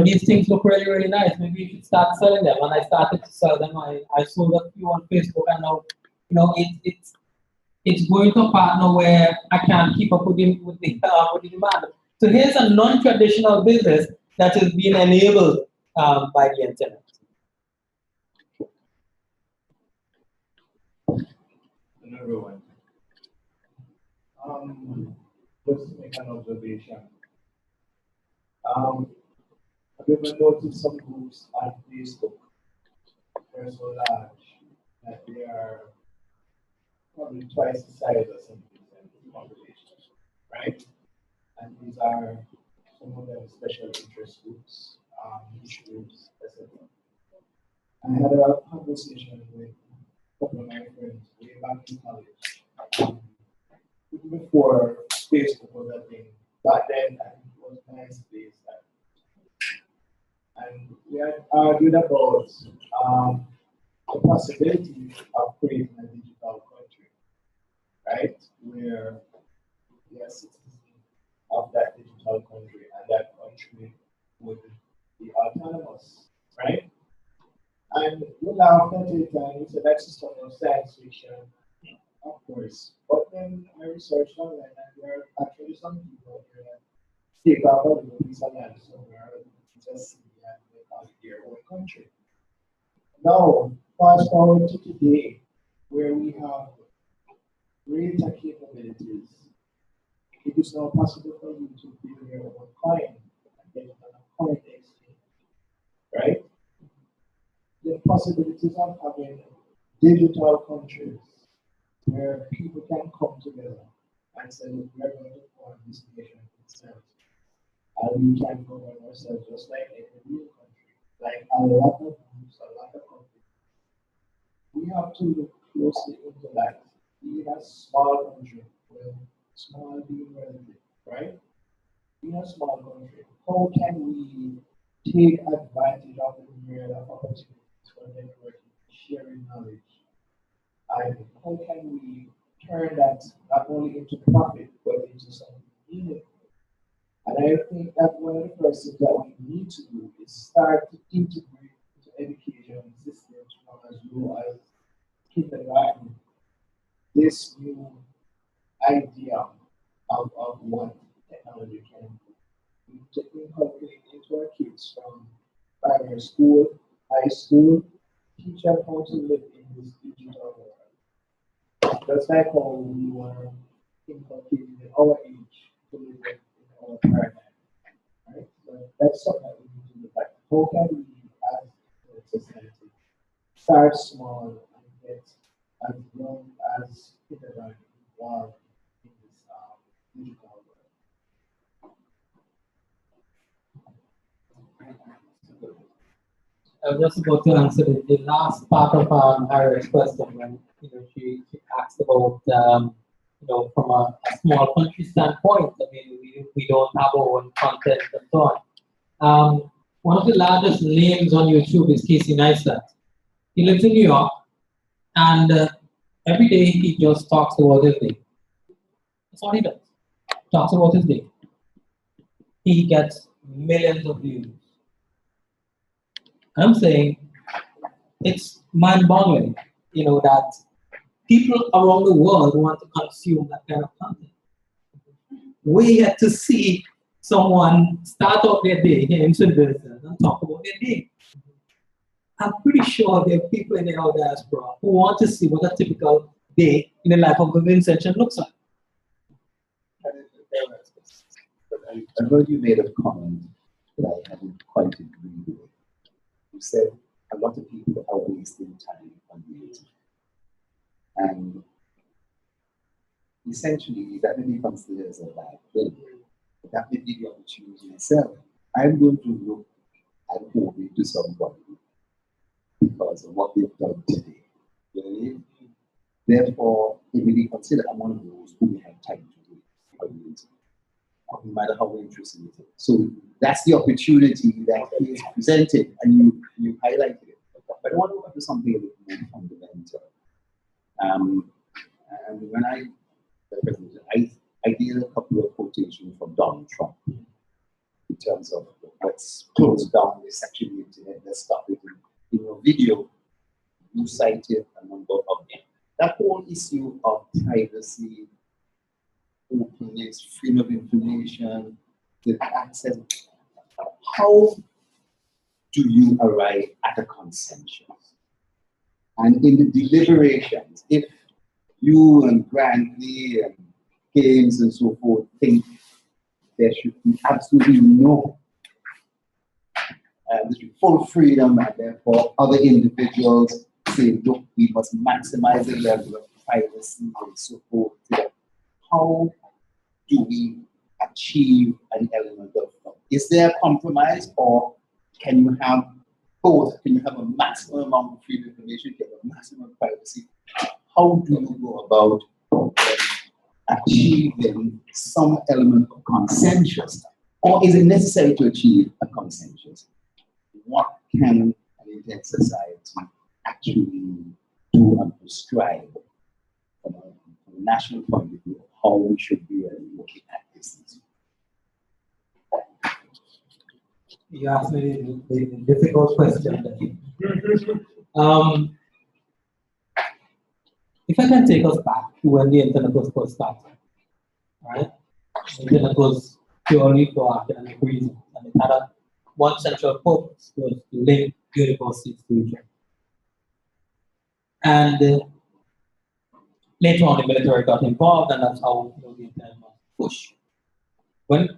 these things look really, really nice. Maybe you should start selling them. And I started to sell them. I sold a few on Facebook, and now, it's going to a partner where I can't keep up with the demand. So here's a non-traditional business that is being enabled by the internet. Another one. Just to make an observation. Have you ever noticed some groups on Facebook? They're so large that they are probably twice the size of some population, right? And these are some of them special interest groups, niche groups, etc. I had a conversation with a couple of my friends way back in college. Even before Facebook was a thing. Back then, I think it was MySpace. And we had argued about the possibility of creating a digital country, right? Where we are citizens of that digital country, and that country would be autonomous, right? And we laughed at it and we said that's just some science fiction, of course. But then I researched online and there are actually some people here that take up a little piece of land somewhere and just see and they call it their own country. Now, fast forward to today, where we have greater capabilities. It is now possible for you to build your own coin and get it on a coin exchange, right? The possibilities of having digital countries where people can come together and say, look, we're going to form this nation itself. And we can govern ourselves just like every real country. Like a lot of groups, a lot of countries. We have to look closely into that. Being a small country, well, small being relative, right? Being a small country, how can we take advantage of the myriad of opportunities for networking, sharing knowledge? And how can we turn that not only into profit, but into something meaningful? And I think that one of the first things that we need to do is start to integrate into education systems from as low as kindergarten this new idea of what technology can do. We need to inculcate into our kids from primary school, high school, teach them how to live in this digital world. Just like how we were inculcating in our age to live in our paradigm. Right? So that's something that we need to look at. How can we, as a society, start small and get as young as kindergarten involved in this digital world? I was just about to answer the last part of Harriet's question when she asked about from a small country standpoint. I mean, we don't have our own content and so on. One of the largest names on YouTube is Casey Neistat. He lives in New York, and every day he just talks about his day. That's all he does. Talks about his day. He gets millions of views. I'm saying it's mind-boggling, that people around the world want to consume that kind of content. We get to see someone start out their day here in St. Vincent and talk about their day. I'm pretty sure there are people in our diaspora who want to see what a typical day in the life of a Vincentian looks like. I heard you made a comment that I hadn't quite agreed with. You said a lot of people are wasting time on YouTube. And essentially, that may be considered as a bad thing. But that may be the opportunity itself. I'm going to look at owing to somebody because of what they've done today. You know what I mean? Therefore, it may be considered I'm one of those who may have time to do it, no matter how interesting it is. So that's the opportunity that is presented, and you highlighted it. But I want to go to something a little more fundamental. And when I did a couple of quotations from Donald Trump in terms of let's close down this section of the internet, let's stop it in your video. You cited a number of them. That whole issue of privacy, openness, freedom of information, the access. How do you arrive at a consensus? And in the deliberations, if you and Grantley and Games and so forth think there should be absolutely no there should be full freedom, and therefore other individuals say, look, we must maximize the level of privacy and so forth. How do we achieve an element of, is there a compromise, or can you have both? Can you have a maximum amount of freedom of information, can you have a maximum privacy? How do you go about achieving some element of consensus? Or is it necessary to achieve a consensus? What can an internet society actually do and prescribe from a national point of view, how we should be looking at this? You asked me the difficult question. If I can take us back to when the internet was first started, right? The internet was purely for academic reasons, and it had one central purpose, was to link universities to each other. And later on, the military got involved, and that's how the internet was pushed. When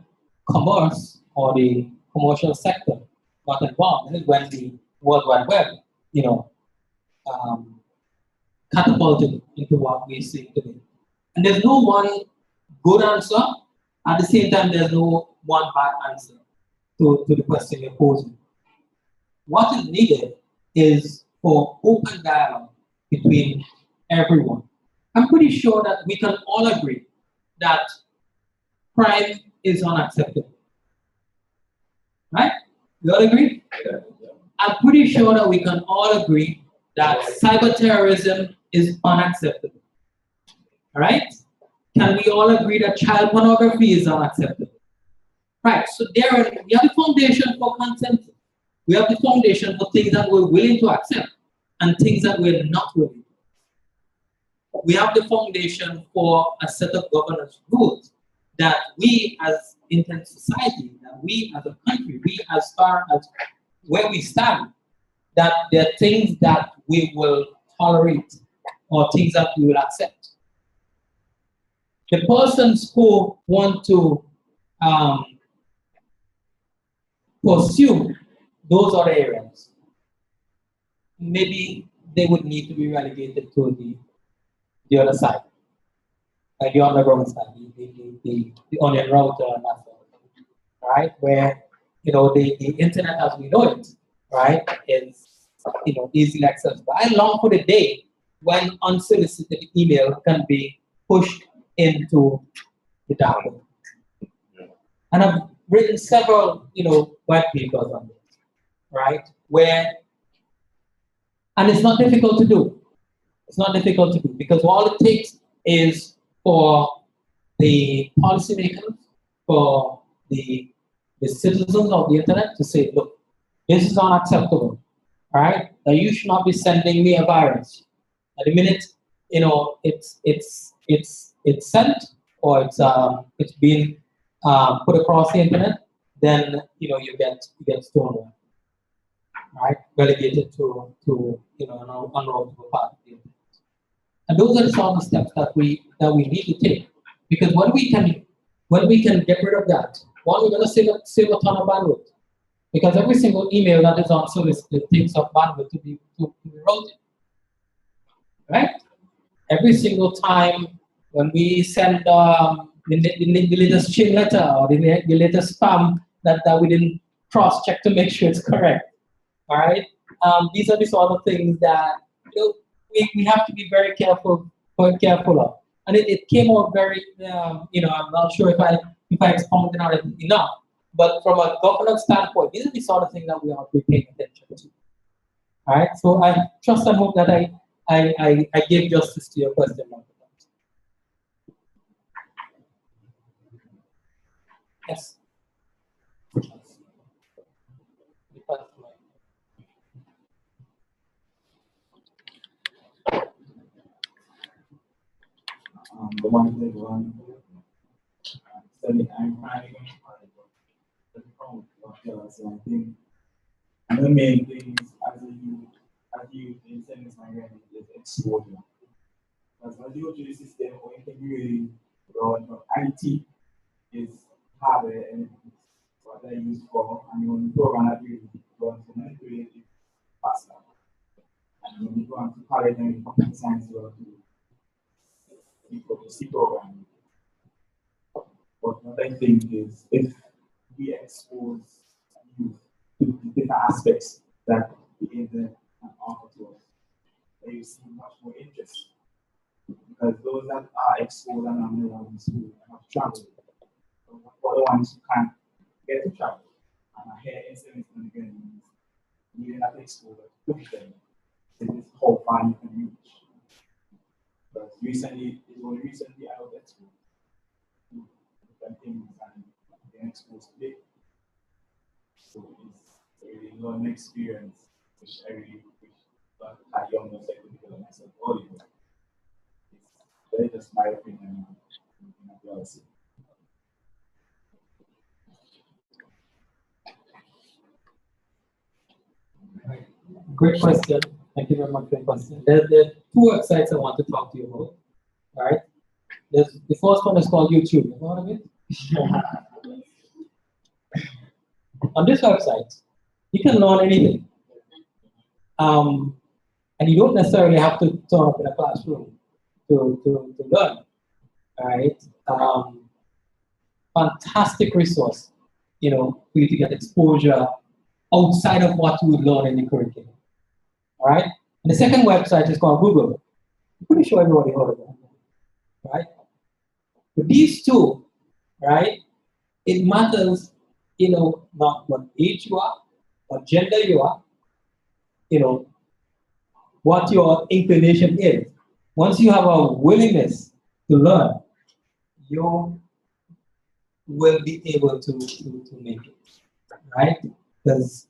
commerce or the commercial sector got involved, and when the World Wide Web, catapulted into what we see today. And there's no one good answer. At the same time, there's no one bad answer to the question you're posing. What is needed is for open dialogue between everyone. I'm pretty sure that we can all agree that crime is unacceptable. Right? We all agree? Yeah. I'm pretty sure that we can all agree that cyber terrorism is unacceptable. All right? Can we all agree that child pornography is unacceptable? Right, so we have the foundation for consensus. We have the foundation for things that we're willing to accept and things that we're not willing to. We have the foundation for a set of governance rules that we as internet society, that we as a country, we as far as where we stand, that there are things that we will tolerate or things that we will accept. The persons who want to pursue those other areas, maybe they would need to be relegated to the other side, like the underground side, the onion router and that sort of thing, right? Where the internet as we know it, right, is easily accessible. I long for the day when unsolicited email can be pushed into the dark web. And I've written several, white papers on this, right? And it's not difficult to do. It's not difficult to do because all it takes is for the policymakers, for the citizens of the internet to say, look, this is unacceptable, all right? Now you should not be sending me a virus. At the minute, it's sent or it's being put across the internet, then you get stonewalled, right? Relegated to an unrollable part of the internet. And those are the sort of steps that we need to take, because when we can get rid of that, one, we're going to save a ton of bandwidth, because every single email that is unsolicited takes up bandwidth to be routed, right? Every single time when we send the latest chain letter or the latest spam that we didn't cross-check to make sure it's correct, all right? These are the sort of things that we have to be very careful of. And it came out very, I'm not sure if I expounded on it enough, but from a governance standpoint, these are the sort of things that we ought to be paying attention to. All right, so I trust and hope that I gave justice to your question. Yes. The one thing studying I'm trying because I think And the main thing is, as you in science again, is exposure. Because as you go through the system or integrating around IT is hardware and what I use for, and when you program that you run to manipulate it faster. And when you go on to college and computer science, you have to see programming. But what I think is if we expose youth to the different aspects that the internet can offer to us, then you see much more interest. Because those that are exposed and are the ones who have traveled, or the ones who can't get to travel, and are here incidents and again, needing that exposure to push them. This is how far you can reach. Because only recently I was exposed to different things and being exposed to it. So it's a really learning experience, which I really wish that I younger self would develop myself earlier. It's just my opinion. Great question. Thank you very much for the question. There are two websites I want to talk to you about. All right. The first one is called YouTube. You know what I mean? On this website, you can learn anything. And you don't necessarily have to turn up in a classroom to learn. All right. Fantastic resource, for you to get exposure outside of what you would learn in the curriculum. All right. And the second website is called Google. I'm pretty sure everybody heard of that. Right? But these two, right, it matters, not what age you are, what gender you are, what your inclination is. Once you have a willingness to learn, you will be able to make it, right? Because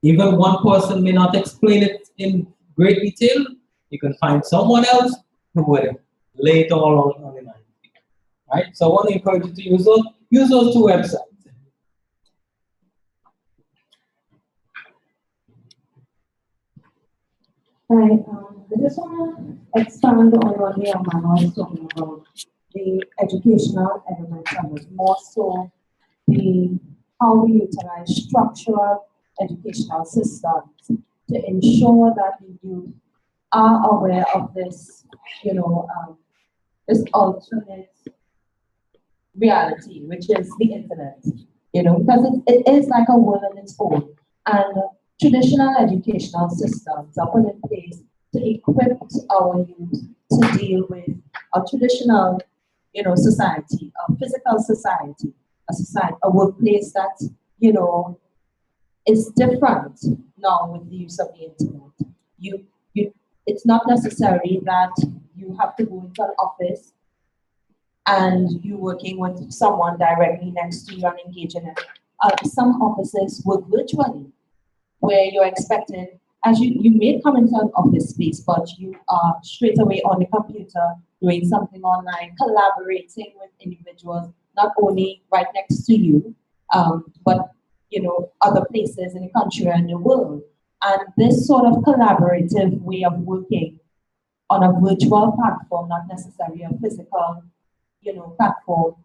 even one person may not explain it in great detail, you can find someone else who will lay it all on the line. Right? So I want to encourage you to use those two websites. Hi, I just want to expand on what the young man was talking about, the educational element of it, more so how we utilize structural educational systems to ensure that the youth are aware of this, this alternate reality, which is the internet, because it is like a world on its own. And traditional educational systems are put in place to equip our youth to deal with a traditional, society, a physical society, a workplace that, is different now with the use of the internet. It's not necessary that you have to go into an office and you're working with someone directly next to you and engaging in it. Some offices work virtually, where you're expected, as you may come into an office space, but you are straight away on the computer doing something online, collaborating with individuals, not only right next to you, but other places in the country and the world. And this sort of collaborative way of working on a virtual platform, not necessarily a physical, platform,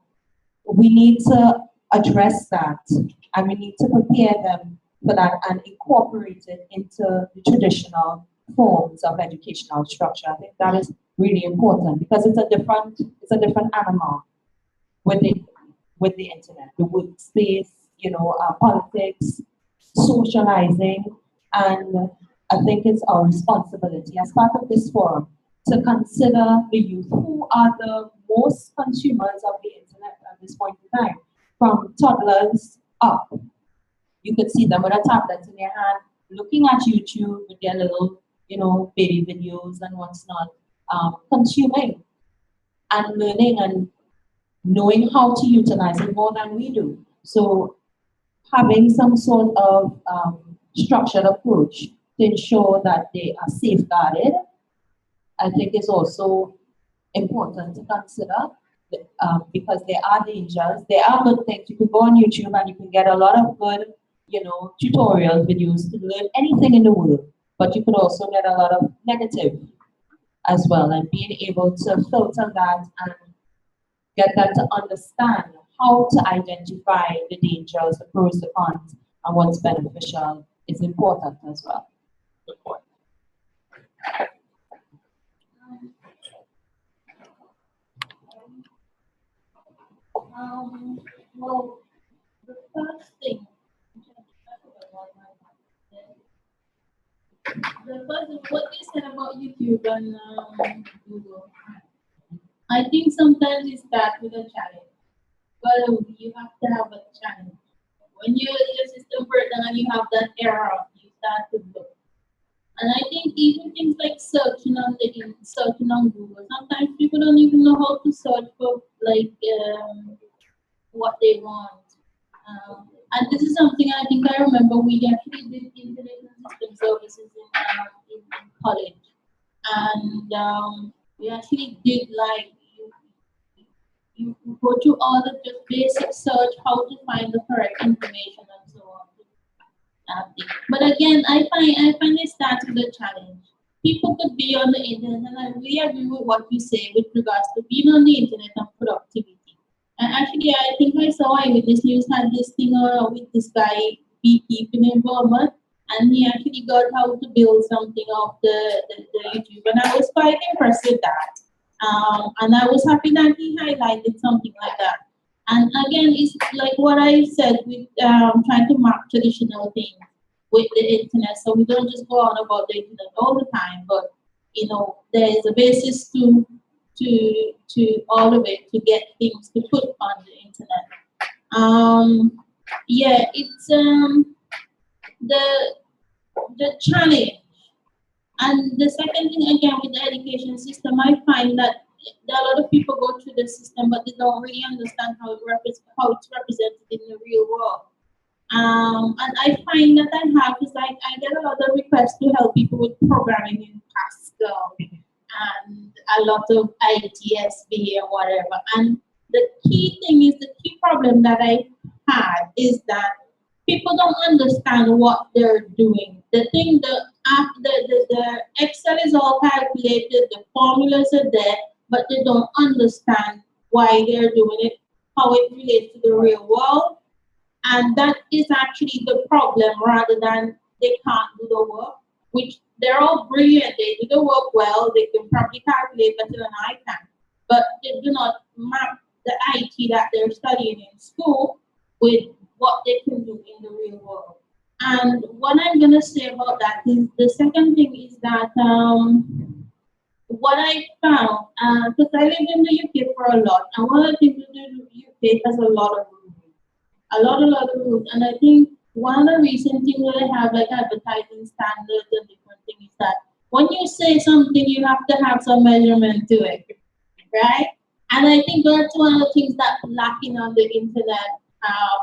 we need to address that, and we need to prepare them for that and incorporate it into the traditional forms of educational structure. I think that is really important because it's a different animal with the internet, the workspace, politics, socializing, and I think it's our responsibility as part of this forum to consider the youth who are the most consumers of the internet at this point in time, from toddlers up. You could see them with a tablet in their hand, looking at YouTube with their little, baby videos and what's not, consuming and learning and knowing how to utilize it more than we do. So having some sort of structured approach to ensure that they are safeguarded, I think is also important to consider because there are dangers. There are good things. You can go on YouTube and you can get a lot of good tutorial videos to learn anything in the world, but you could also get a lot of negative as well, and being able to filter that and get them to understand how to identify the dangers, the pros, the cons, and what's beneficial is important as well. Good point. Well, the first thing, what they said about YouTube and Google, I think sometimes it starts with a challenge. Well, you have to have a challenge. When your system breaks down and you have that error, you start to look. And I think even things like searching on Google, sometimes people don't even know how to search for what they want. And this is something I think I remember we actually did internet and system services in college. And we actually did you go through all the just basic search, how to find the correct information and so on. But again, I find it starts with a challenge. People could be on the internet, and I really agree with what you say with regards to being on the internet and productivity. And actually, I think I saw Eyewitness News had this thing with this guy beekeeping in Vermont, and he actually got how to build something off the YouTube, and I was quite impressed with that. And I was happy that he highlighted something like that. And again, it's like what I said with trying to map traditional things with the internet, so we don't just go on about the internet all the time, but there is a basis to all of it to get things to put on the internet. Yeah, it's the challenge. And the second thing, again, with the education system, I find that a lot of people go through the system, but they don't really understand how it's represented in the real world. And I find that I get a lot of requests to help people with programming in Pascal and a lot of ITSB and whatever. And the key problem that I had is that people don't understand what they're doing. The Excel is all calculated, the formulas are there, but they don't understand why they're doing it, how it relates to the real world. And that is actually the problem, rather than they can't do the work, which they're all brilliant. They do the work well, they can probably calculate better than I can, but they do not map the IT that they're studying in school with what they can do in the real world. And what I'm going to say about that is the second thing is that what I found, because I lived in the UK for a lot, and one of the things in the UK has a lot of rules. And I think one of the recent things that they have, like advertising standards and different things, is that when you say something, you have to have some measurement to it, right? And I think that's one of the things that's lacking on the internet.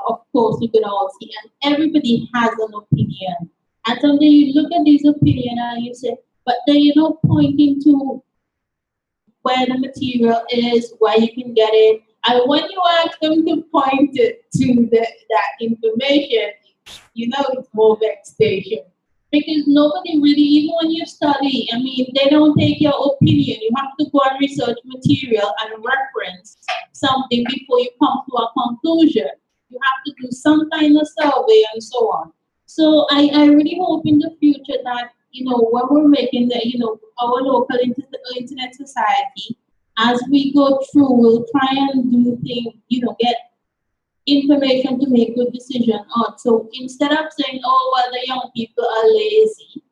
Of course, you can all see, and everybody has an opinion. And sometimes you look at this opinion and you say, but then you're not pointing to where the material is, where you can get it. And when you ask them to point it to that information, it's more vexation. Because nobody really, even when you study, they don't take your opinion. You have to go and research material and reference something before you come to a conclusion. You have to do some kind of survey and so on. So I really hope in the future that, when we're making our local internet society, as we go through, we'll try and do things, get information to make good decision on. So instead of saying, oh, well, the young people are lazy,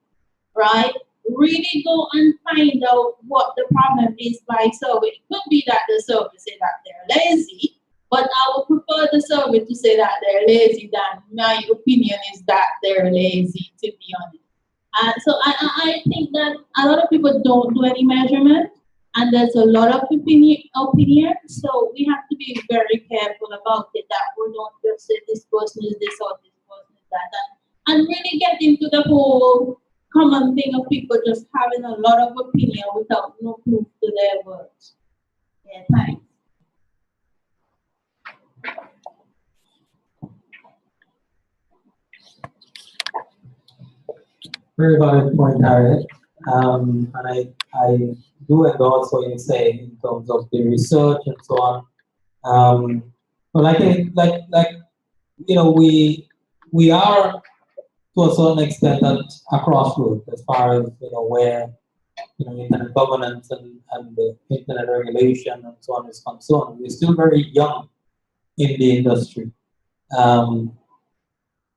right? Really go and find out what the problem is by survey. It could be that the survey say that they're lazy, but I would prefer the survey to say that they're lazy than my opinion is that they're lazy, to be honest. So I think that a lot of people don't do any measurement, and there's a lot of opinion. So we have to be very careful about it, that we don't just say this person is this or this person is that, and really get into the whole common thing of people just having a lot of opinion without no proof to their words. Yeah, thanks. Very valid point, Harriet. And I do endorse what you say in terms of the research and so on. But we are to a certain extent at a crossroads as far as where internet governance and the internet regulation and so on is concerned. We're still very young in the industry.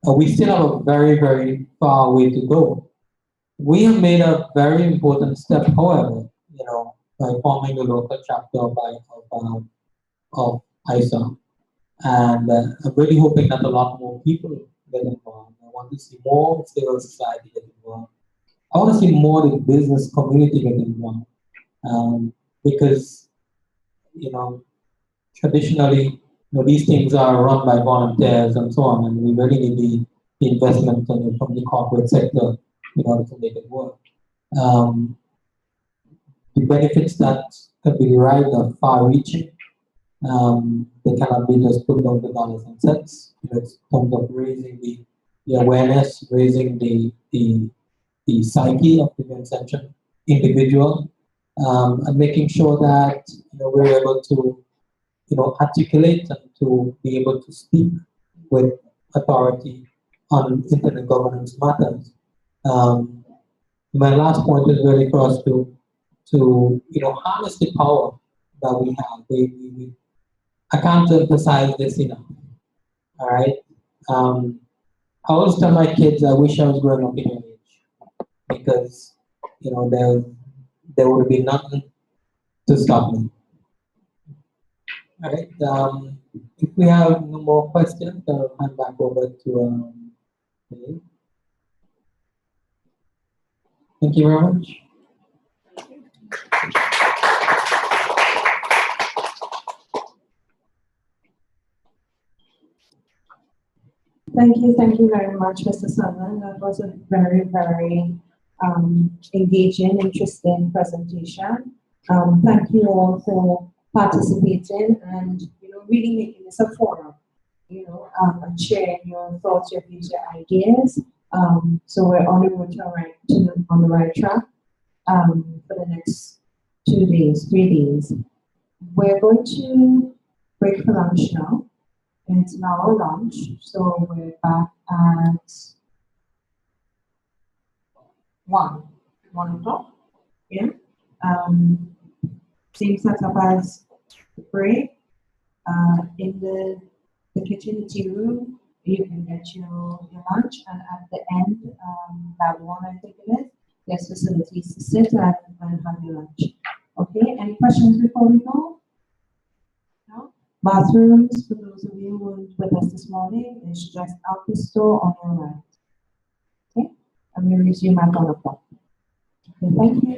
We still have a very, very far way to go. We have made a very important step, however, by forming the local chapter of ISA. And I'm really hoping that a lot more people get involved. I want to see more civil society get involved. I want to see more of the business community get involved. Because, traditionally, these things are run by volunteers and so on, and we really need the investment from the corporate sector in order to make it work. The benefits that can be derived are far-reaching. They cannot be just put down to dollars and cents. In terms of raising the awareness, raising the psyche of the consumption individual, and making sure that we're able to articulate and to be able to speak with authority on internet governance matters. My last point is really for us to harness the power that we have. I can't emphasize this enough. All right. I always tell my kids I wish I was growing up in your age, because there would be nothing to stop me. All right. If we have no more questions, I'll hand back over to Dave. Thank you very much. Thank you very much, Mr. Sutherland. That was a very, very engaging, interesting presentation. Thank you all for participating and really making this a forum, and sharing your thoughts, your views, your ideas. So we're on the road on the right track for the next 3 days. We're going to break for lunch now. It's now our lunch, so we're back at 1 o'clock. Yeah. Same setup as the break. In the kitchen, the tea room, you can get your lunch, and at the end, that one I think it is, there's facilities to sit and have your lunch. Okay, any questions before we go? No? Bathrooms, for those of you who were with us this morning, is just out the store on your right. Okay, and we'll resume at 1 o'clock. Okay, thank you.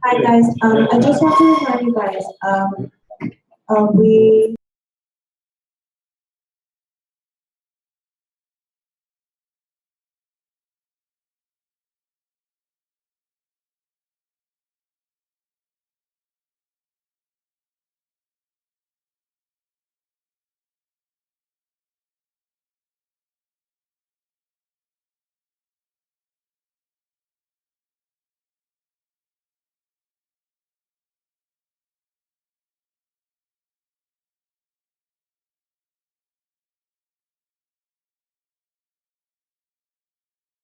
Hi guys, I just want to remind you guys, we